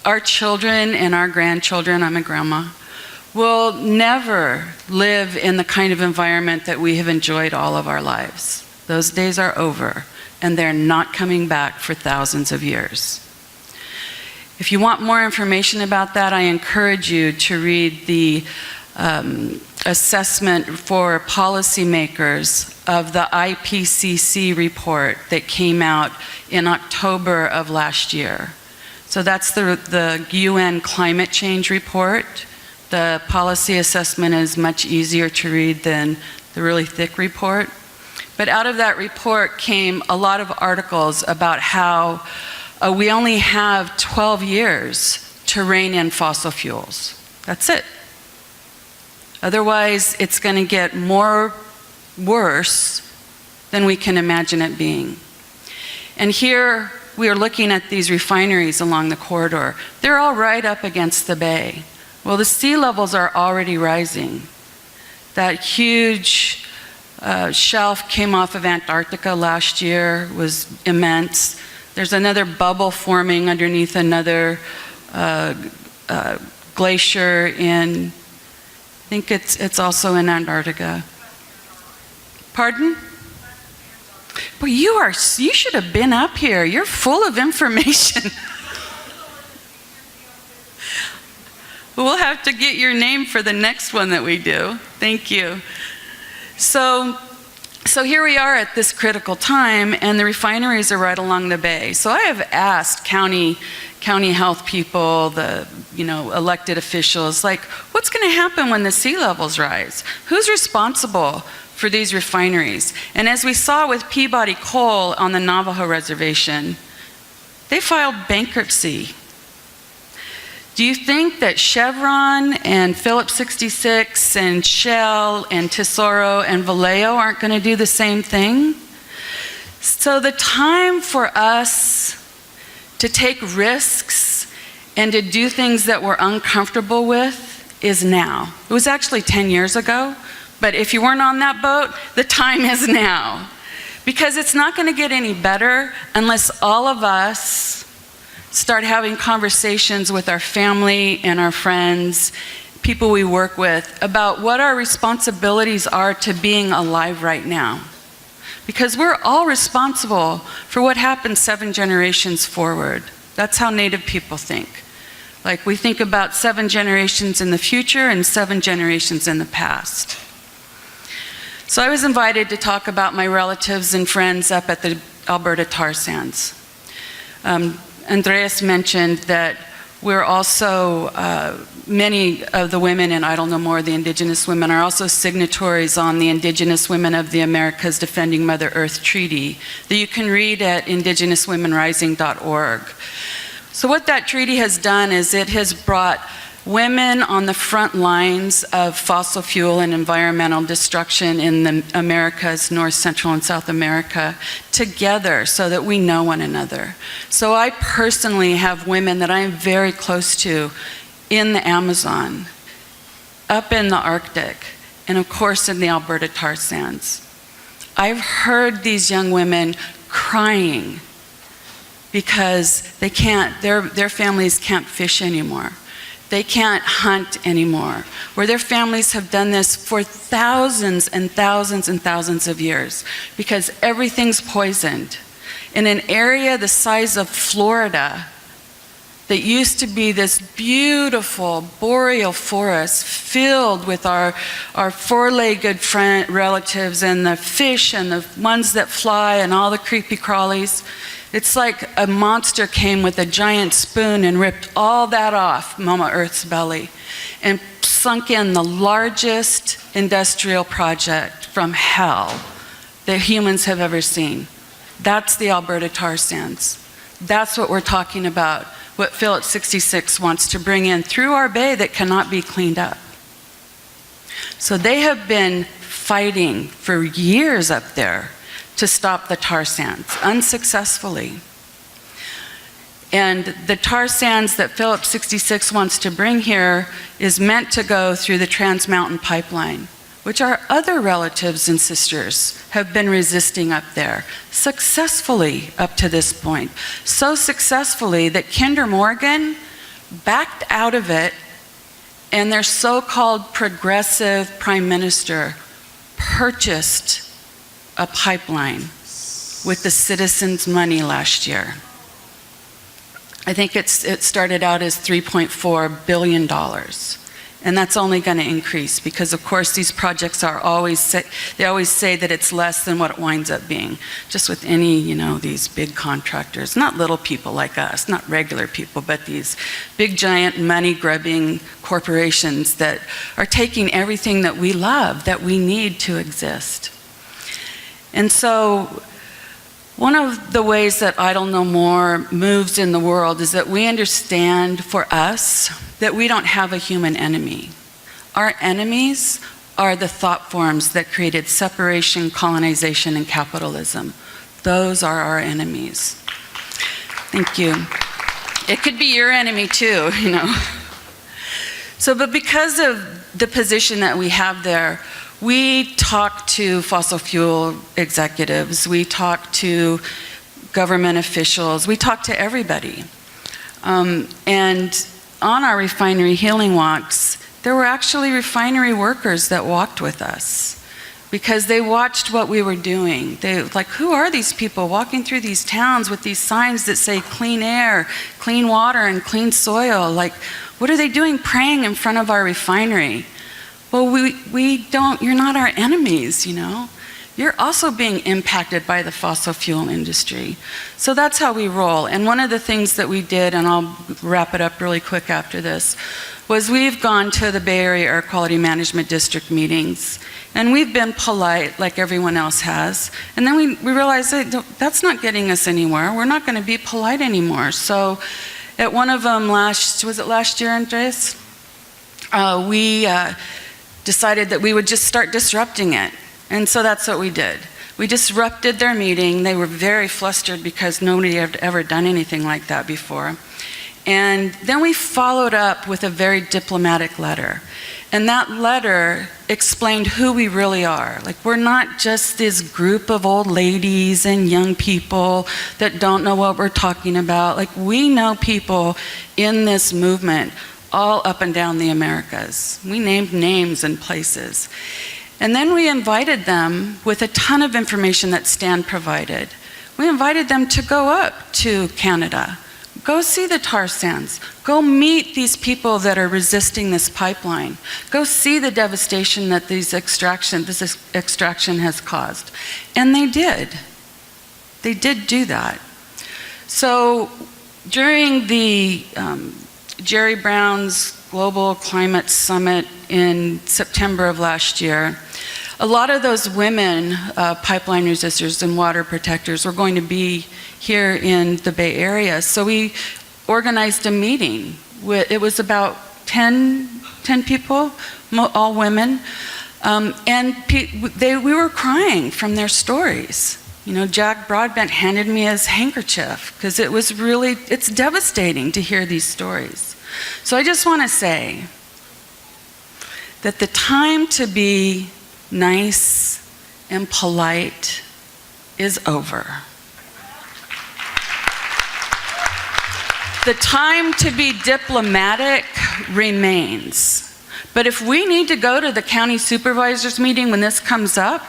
Our children and our grandchildren, I'm a grandma, will never live in the kind of environment that we have enjoyed all of our lives. Those days are over, and they're not coming back for thousands of years. If you want more information about that, I encourage you to read the assessment for policymakers of the IPCC report that came out in October of last year. So that's the UN climate change report. The policy assessment is much easier to read than the really thick report. But out of that report came a lot of articles about how we only have 12 years to rein in fossil fuels. That's it. Otherwise, it's going to get worse than we can imagine it being. And here we are looking at these refineries along the corridor. They're all right up against the bay. Well, the sea levels are already rising. That huge shelf came off of Antarctica last year, was immense. There's another bubble forming underneath another glacier in, I think it's also in Antarctica. Pardon? Well, you should have been up here. You're full of information. We'll have to get your name for the next one that we do. Thank you. So here we are at this critical time, and the refineries are right along the bay. So I have asked county health people, the elected officials, like, what's going to happen when the sea levels rise? Who's responsible for these refineries? And as we saw with Peabody Coal on the Navajo Reservation, they filed bankruptcy. Do you think that Chevron and Phillips 66 and Shell and Tesoro and Vallejo aren't going to do the same thing? So the time for us to take risks and to do things that we're uncomfortable with is now. It was actually 10 years ago, but if you weren't on that boat, the time is now. Because it's not going to get any better unless all of us start having conversations with our family and our friends, people we work with, about what our responsibilities are to being alive right now. Because we're all responsible for what happens 7 generations forward. That's how Native people think. Like, we think about 7 generations in the future and 7 generations in the past. So I was invited to talk about my relatives and friends up at the Alberta tar sands. Andreas mentioned that we're also, many of the women in Idle No More, the Indigenous women, are also signatories on the Indigenous Women of the Americas Defending Mother Earth Treaty that you can read at indigenouswomenrising.org. So what that treaty has done is it has brought women on the front lines of fossil fuel and environmental destruction in the Americas, North, Central, and South America, together so that we know one another. So I personally have women that I am very close to in the Amazon, up in the Arctic, and of course in the Alberta tar sands. I've heard these young women crying because they can't, their families can't fish anymore. They can't hunt anymore, where their families have done this for thousands and thousands and thousands of years because everything's poisoned. In an area the size of Florida that used to be this beautiful boreal forest filled with our four-legged relatives and the fish and the ones that fly and all the creepy crawlies, it's like a monster came with a giant spoon and ripped all that off Mama Earth's belly and sunk in the largest industrial project from hell that humans have ever seen. That's the Alberta tar sands. That's what we're talking about, what Phillips 66 wants to bring in through our bay that cannot be cleaned up. So they have been fighting for years up there to stop the tar sands, unsuccessfully. And the tar sands that Phillips 66 wants to bring here is meant to go through the Trans Mountain Pipeline, which our other relatives and sisters have been resisting up there, successfully up to this point. So successfully that Kinder Morgan backed out of it and their so-called progressive prime minister purchased a pipeline with the citizens' money last year. I think it started out as $3.4 billion. And that's only going to increase because, of course, these projects are always they always say that it's less than what it winds up being. Just with any, these big contractors, not little people like us, not regular people, but these big, giant, money-grubbing corporations that are taking everything that we love, that we need to exist. And so, one of the ways that Idle No More moves in the world is that we understand for us that we don't have a human enemy. Our enemies are the thought forms that created separation, colonization, and capitalism. Those are our enemies. Thank you. It could be your enemy too, So, but because of the position that we have there, we talk to fossil fuel executives, we talk to government officials, we talk to everybody. And on our refinery healing walks, there were actually refinery workers that walked with us because they watched what we were doing. They like, who are these people walking through these towns with these signs that say clean air, clean water, and clean soil? Like, what are they doing praying in front of our refinery? Well, we don't, you're not our enemies, You're also being impacted by the fossil fuel industry. So that's how we roll. And one of the things that we did, and I'll wrap it up really quick after this, was we've gone to the Bay Area Air Quality Management District meetings, and we've been polite like everyone else has. And then we realized that that's not getting us anywhere. We're not going to be polite anymore. So at one of them was it last year, Andres? We decided that we would just start disrupting it. And so that's what we did. We disrupted their meeting. They were very flustered because nobody had ever done anything like that before. And then we followed up with a very diplomatic letter. And that letter explained who we really are. Like, we're not just this group of old ladies and young people that don't know what we're talking about. Like, we know people in this movement all up and down the Americas. We named names and places. And then we invited them with a ton of information that Stan provided. We invited them to go up to Canada, go see the tar sands, go meet these people that are resisting this pipeline, go see the devastation that this extraction has caused. And they did. They did do that. So during the Jerry Brown's Global Climate Summit in September of last year, a lot of those women, pipeline resistors and water protectors, were going to be here in the Bay Area. So we organized a meeting. It was about 10 people, all women, and we were crying from their stories. Jack Broadbent handed me his handkerchief because it's devastating to hear these stories. So I just want to say that the time to be nice and polite is over. The time to be diplomatic remains. But if we need to go to the county supervisors meeting when this comes up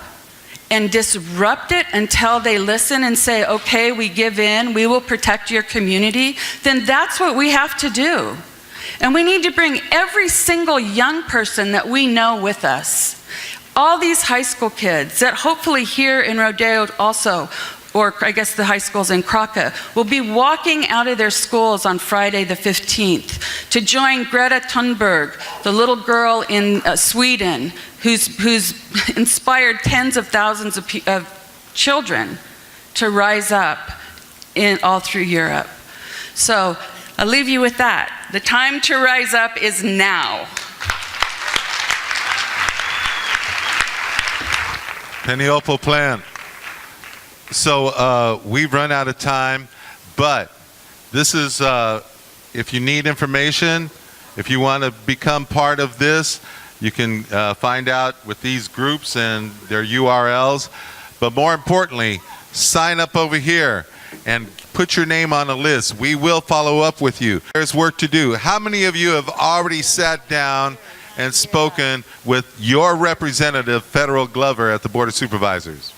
and disrupt it until they listen and say, okay, we give in, we will protect your community, then that's what we have to do. And we need to bring every single young person that we know with us. All these high school kids that hopefully here in Roadeo also, or I guess the high schools in Crockett, will be walking out of their schools on Friday the 15th to join Greta Thunberg, the little girl in Sweden who's inspired tens of thousands of children to rise up all through Europe. So I'll leave you with that. The time to rise up is now. Pennyopal Plant. So we've run out of time, but this is, if you need information, if you want to become part of this, you can find out with these groups and their URLs. But more importantly, sign up over here and put your name on a list. We will follow up with you. There's work to do. How many of you have already sat down and spoken with your representative, Federal Glover, at the Board of Supervisors?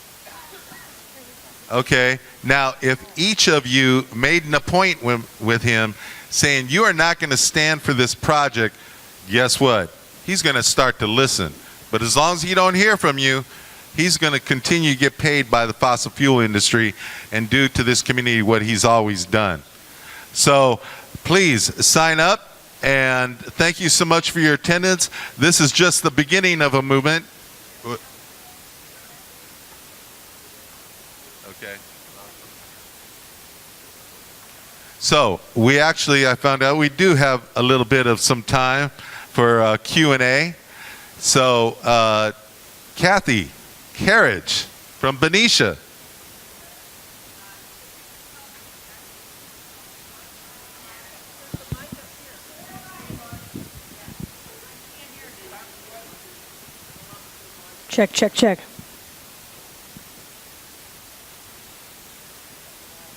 Okay. Now, if each of you made an appointment with him saying you are not going to stand for this project, guess what? He's going to start to listen. But as long as he don't hear from you, he's going to continue to get paid by the fossil fuel industry and do to this community what he's always done. So please sign up, and thank you so much for your attendance. This is just the beginning of a movement. Okay. So I found out we do have a little bit of some time for Q&A. So Kathy Carriage from Benicia. Check, check, check.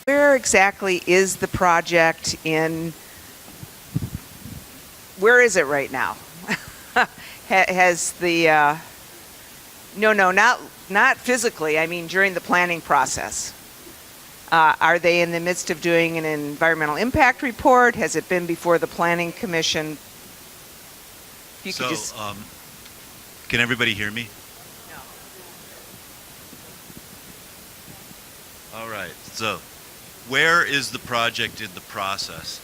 Where exactly is the project in, where is it right now? Has the, no, not physically, I mean during the planning process. Are they in the midst of doing an environmental impact report? Has it been before the Planning Commission? If you could just... Can everybody hear me? No. All right, so where is the project in the process?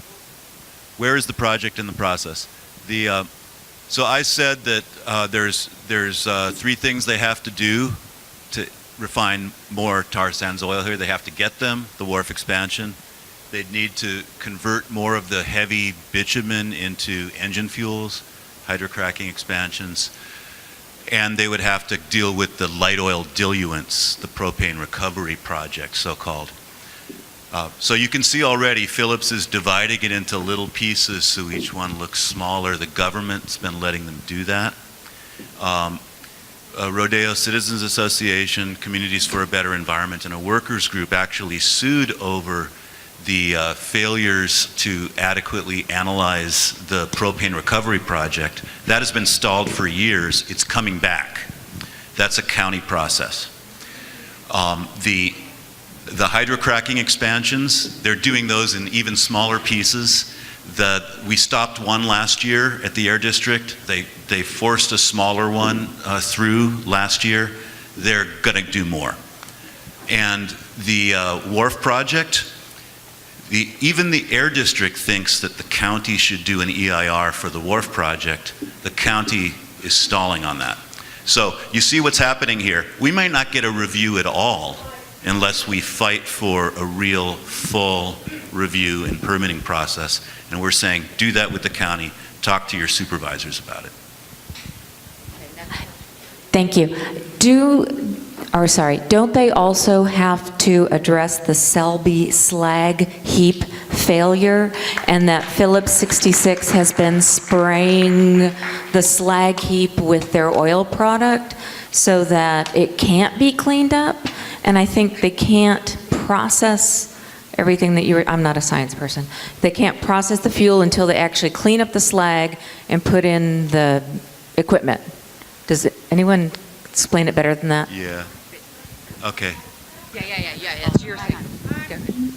Where is the project in the process? So I said that there's 3 things they have to do to refine more tar sands oil here. They have to get them, the wharf expansion. They'd need to convert more of the heavy bitumen into engine fuels, hydrocracking expansions, and they would have to deal with the light oil diluents, the propane recovery project, so-called. So you can see already Phillips is dividing it into little pieces so each one looks smaller. The government's been letting them do that. Rodeo Citizens Association, Communities for a Better Environment, and a workers group actually sued over the failures to adequately analyze the propane recovery project. That has been stalled for years. It's coming back. That's a county process. The hydrocracking expansions, they're doing those in even smaller pieces. We stopped one last year at the Air District. They forced a smaller one through last year. They're going to do more. And the wharf project, even the Air District thinks that the county should do an EIR for the wharf project. The county is stalling on that. So you see what's happening here. We might not get a review at all unless we fight for a real full review and permitting process. And we're saying, do that with the county. Talk to your supervisors about it. Thank you. Don't they also have to address the Selby slag heap failure, and that Phillips 66 has been spraying the slag heap with their oil product so that it can't be cleaned up? And I think they can't process everything that I'm not a science person. They can't process the fuel until they actually clean up the slag and put in the equipment. Does anyone explain it better than that? Yeah. Okay. Yeah, it's your thing.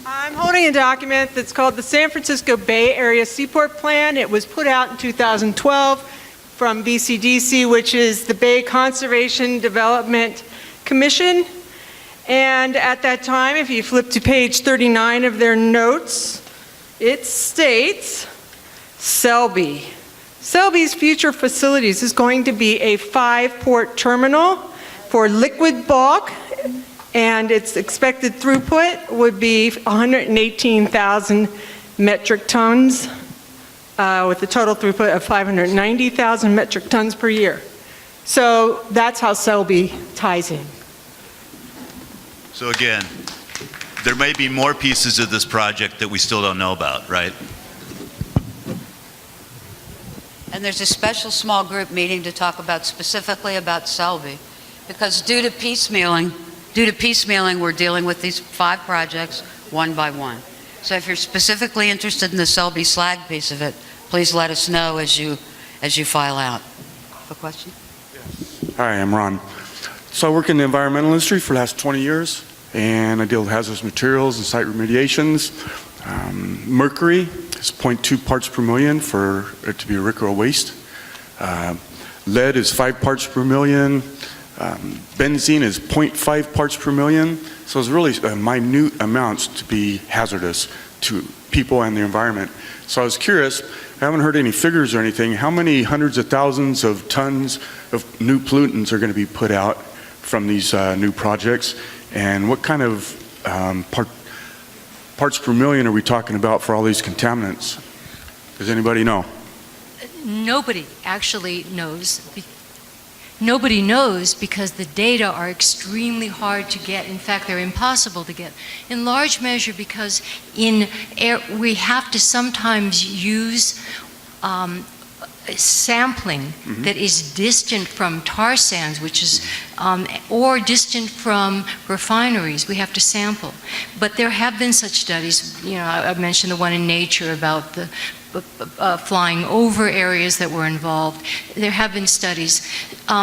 I'm holding a document that's called the San Francisco Bay Area Seaport Plan. It was put out in 2012 from BCDC, which is the Bay Conservation Development Commission. And at that time, if you flip to page 39 of their notes, it states, Selby's future facilities is going to be a 5-port terminal for liquid bulk, and its expected throughput would be 118,000 metric tons, with a total throughput of 590,000 metric tons per year. So that's how Selby ties in. So again, there may be more pieces of this project that we still don't know about, right? And there's a special small group meeting to talk about specifically about Selby, because due to piecemealing, we're dealing with these 5 projects one by one. So if you're specifically interested in the Selby slag piece of it, please let us know as you file out. Have a question? Hi, I'm Ron. So I work in the environmental industry for the last 20 years, and I deal with hazardous materials and site remediations. Mercury is 0.2 parts per million for it to be a RCRA waste. Lead is 5 parts per million. Benzene is 0.5 parts per million. So it's really minute amounts to be hazardous to people and the environment. So I was curious, I haven't heard any figures or anything, how many hundreds of thousands of tons of new pollutants are going to be put out from these new projects, and what kind of parts per million are we talking about for all these contaminants? Does anybody know? Nobody actually knows. Nobody knows because the data are extremely hard to get. In fact, they're impossible to get. In large measure because in air, we have to sometimes use sampling that is distant from tar sands, which is, or distant from refineries. We have to sample. But there have been such studies. You know, I mentioned the one in Nature about the flying over areas that were involved. There have been studies.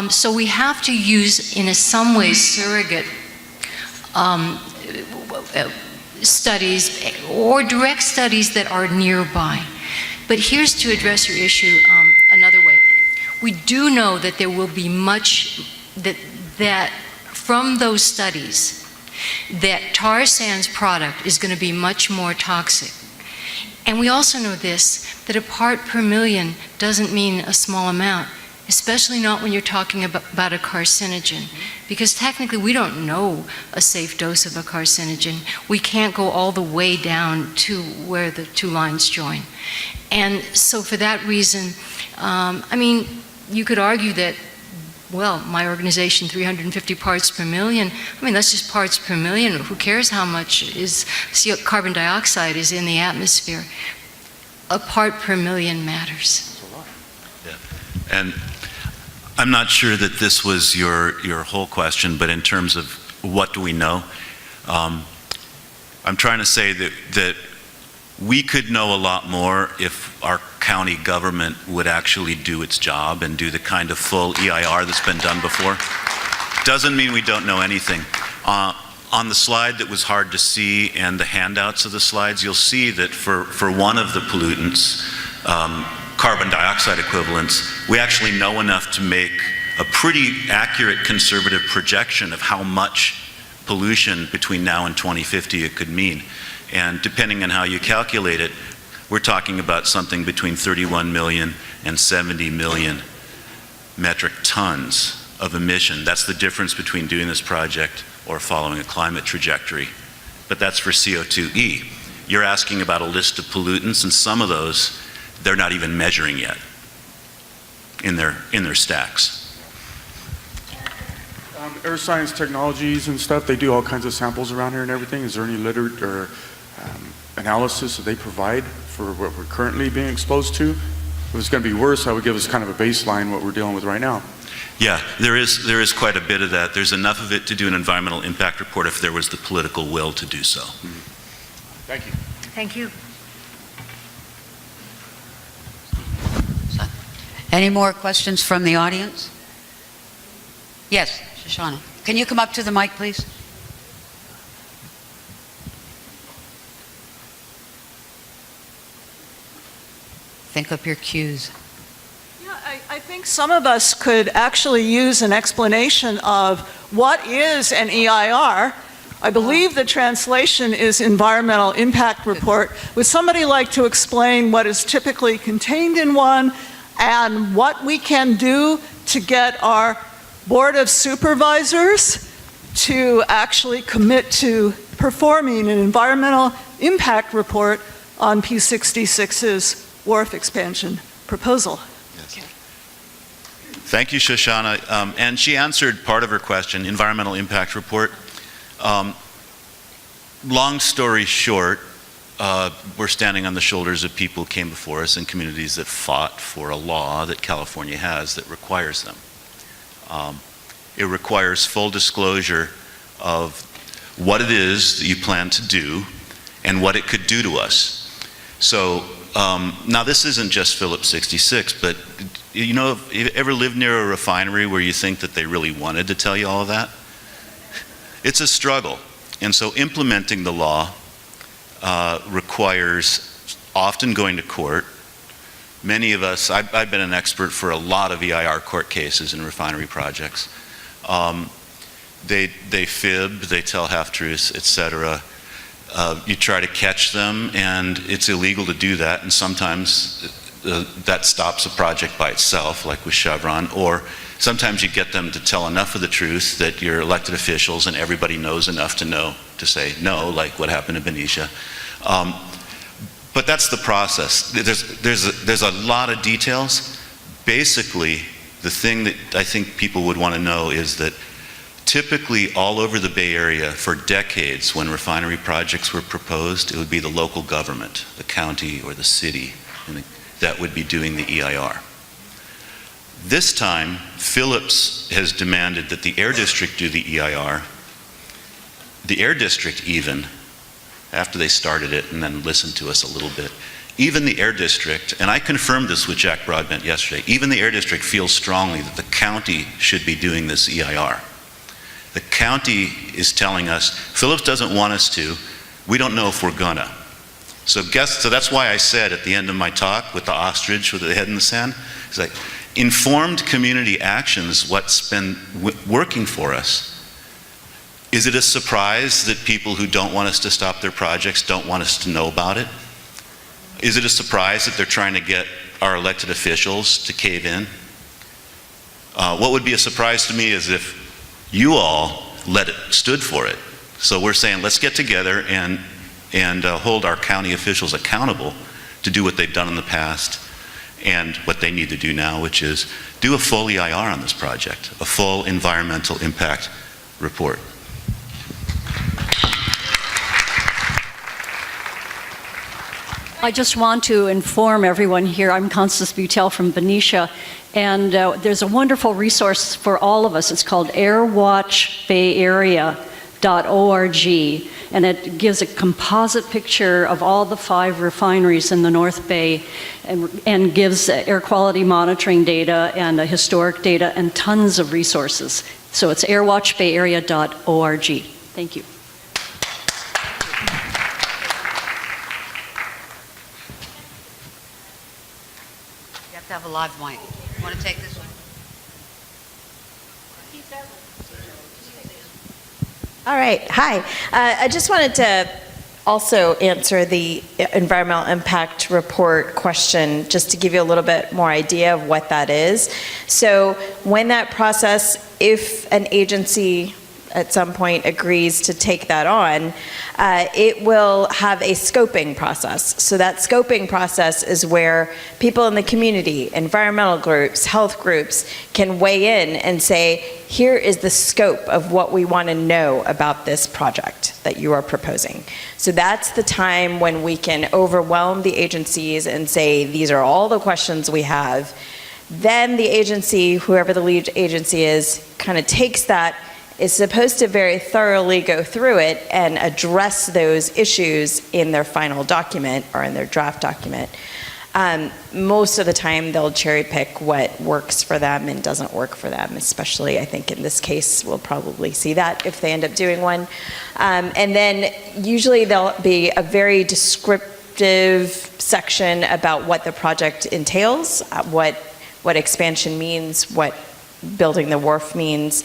So we have to use, in some ways, surrogate studies or direct studies that are nearby. But here's to address your issue another way. We do know that there will be much, that from those studies, that tar sands product is going to be much more toxic. And we also know this, that a part per million doesn't mean a small amount, especially not when you're talking about a carcinogen. Because technically we don't know a safe dose of a carcinogen. We can't go all the way down to where the two lines join. And so for that reason, I mean, you could argue that, well, my organization, 350 parts per million, I mean, that's just parts per million. Who cares how much carbon dioxide is in the atmosphere? A part per million matters. Yeah. And I'm not sure that this was your whole question, but in terms of what do we know, I'm trying to say that we could know a lot more if our county government would actually do its job and do the kind of full EIR that's been done before. Doesn't mean we don't know anything. On the slide that was hard to see and the handouts of the slides, you'll see that for one of the pollutants, carbon dioxide equivalents, we actually know enough to make a pretty accurate conservative projection of how much pollution between now and 2050 it could mean. And depending on how you calculate it, we're talking about something between 31 million and 70 million metric tons of emission. That's the difference between doing this project or following a climate trajectory. But that's for CO2e. You're asking about a list of pollutants, and some of those they're not even measuring yet in their stacks. Earth Science Technologies and stuff, they do all kinds of samples around here and everything. Is there any literature or analysis that they provide for what we're currently being exposed to? If it's going to be worse, that would give us kind of a baseline what we're dealing with right now. Yeah, there is quite a bit of that. There's enough of it to do an environmental impact report if there was the political will to do so. Thank you. Thank you. Any more questions from the audience? Yes, Shoshana. Can you come up to the mic, please? Think up your cues. Yeah, I think some of us could actually use an explanation of what is an EIR. I believe the translation is Environmental Impact Report. Would somebody like to explain what is typically contained in one and what we can do to get our Board of Supervisors to actually commit to performing an environmental impact report on P66's wharf expansion proposal? Yes. Thank you, Shoshana. And she answered part of her question, environmental impact report. Long story short, we're standing on the shoulders of people who came before us in communities that fought for a law that California has that requires them. It requires full disclosure of what it is that you plan to do, and what it could do to us. So now this isn't just Phillips 66, but you know, have you ever lived near a refinery where you think that they really wanted to tell you all of that? It's a struggle. And so implementing the law requires often going to court. Many of us, I've been an expert for a lot of EIR court cases in refinery projects. They fib, they tell half-truths, etc. You try to catch them, and it's illegal to do that, and sometimes that stops a project by itself, like with Chevron, or sometimes you get them to tell enough of the truth that you're elected officials and everybody knows enough to know to say no, like what happened in Benicia. But that's the process. There's a lot of details. Basically, the thing that I think people would want to know is that typically all over the Bay Area for decades when refinery projects were proposed, it would be the local government, the county or the city, that would be doing the EIR. This time, Phillips has demanded that the Air District do the EIR. The Air District even, after they started it and then listened to us a little bit, even the Air District, and I confirmed this with Jack Broadbent yesterday, even the Air District feels strongly that the county should be doing this EIR. The county is telling us, Phillips doesn't want us to, we don't know if we're gonna. So that's why I said at the end of my talk with the ostrich with the head in the sand, it's like, informed community action is what's been working for us. Is it a surprise that people who don't want us to stop their projects don't want us to know about it? Is it a surprise that they're trying to get our elected officials to cave in? What would be a surprise to me is if you all stood for it. So we're saying let's get together and hold our county officials accountable to do what they've done in the past and what they need to do now, which is do a full EIR on this project, a full environmental impact report. I just want to inform everyone here, I'm Constance Butel from Benicia, and there's a wonderful resource for all of us. It's called airwatchbayarea.org, and it gives a composite picture of all the 5 refineries in the North Bay and gives air quality monitoring data and historic data and tons of resources. So it's airwatchbayarea.org. Thank you. You have to have a live mic. You want to take this one? All right, hi. I just wanted to also answer the environmental impact report question, just to give you a little bit more idea of what that is. So when that process, if an agency at some point agrees to take that on, it will have a scoping process. So that scoping process is where people in the community, environmental groups, health groups, can weigh in and say, here is the scope of what we want to know about this project that you are proposing. So that's the time when we can overwhelm the agencies and say, these are all the questions we have. Then the agency, whoever the lead agency is, kind of takes that, is supposed to very thoroughly go through it and address those issues in their final document or in their draft document. Most of the time they'll cherry pick what works for them and doesn't work for them, especially I think in this case we'll probably see that if they end up doing one. And then usually there'll be a very descriptive section about what the project entails, what expansion means, what building the wharf means,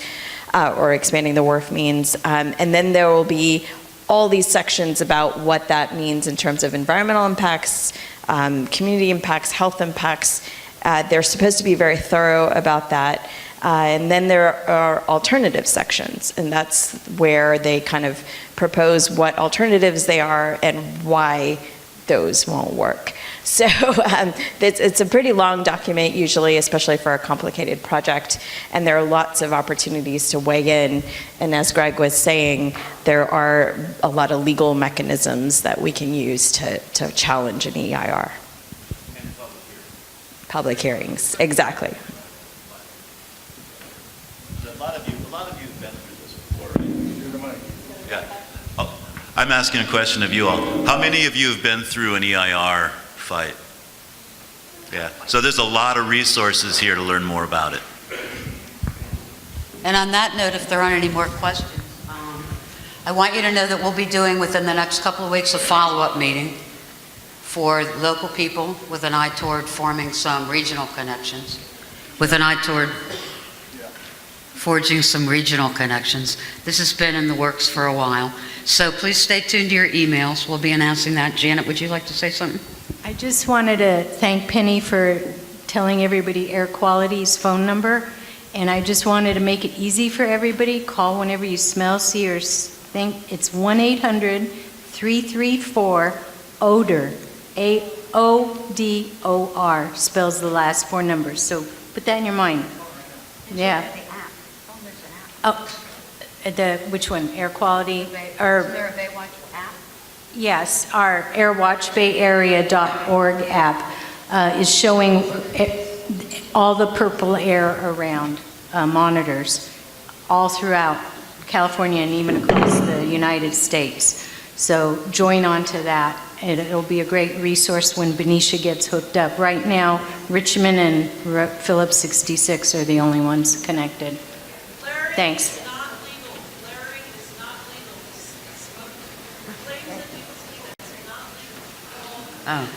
or expanding the wharf means. And then there will be all these sections about what that means in terms of environmental impacts, community impacts, health impacts. They're supposed to be very thorough about that. And then there are alternative sections, and that's where they kind of propose what alternatives they are and why those won't work. So it's a pretty long document usually, especially for a complicated project, and there are lots of opportunities to weigh in. And as Greg was saying, there are a lot of legal mechanisms that we can use to challenge an EIR. And Public hearings, exactly. A lot of you have been through this before, right? Yeah. I'm asking a question of you all. How many of you have been through an EIR fight? Yeah. So there's a lot of resources here to learn more about it. And on that note, if there aren't any more questions, I want you to know that we'll be doing within the next couple of weeks a follow-up meeting for local people with an eye toward forming some regional connections, with an eye toward forging some regional connections. This has been in the works for a while. So please stay tuned to your emails. We'll be announcing that. Janet, would you like to say something? I just wanted to thank Penny for telling everybody Air Quality's phone number. And I just wanted to make it easy for everybody. Call whenever you smell, see, or think. It's 1-800-334-ODOR. AODOR spells the last four numbers. So put that in your mind. Yeah. Oh, which one? Air Quality? Or, Is there a Baywatch app? yes, our airwatchbayarea.org app is showing all the purple air around, monitors all throughout California and even across the United States. So join on to that. It'll be a great resource when Benicia gets hooked up. Right now, Richmond and Phillips 66 are the only ones connected. Thanks. Oh.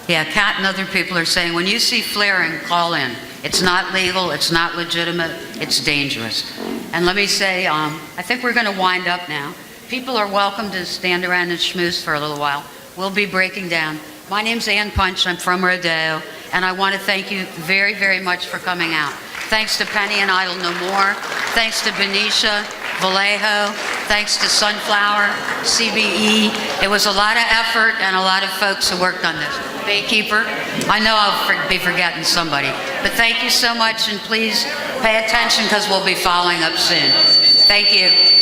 Yeah, Kat and other people are saying, when you see flaring, call in. It's not legal, it's not legitimate, it's dangerous. And let me say, I think we're going to wind up now. People are welcome to stand around and schmooze for a little while. We'll be breaking down. My name's Ann Punch, I'm from Rodeo, and I want to thank you very, very much for coming out. Thanks to Penny and Idle No More, thanks to Benicia, Vallejo, thanks to Sunflower, CBE. It was a lot of effort and a lot of folks who worked on this. Baykeeper, I know I'll be forgetting somebody, but thank you so much, and please pay attention because we'll be following up soon. Thank you.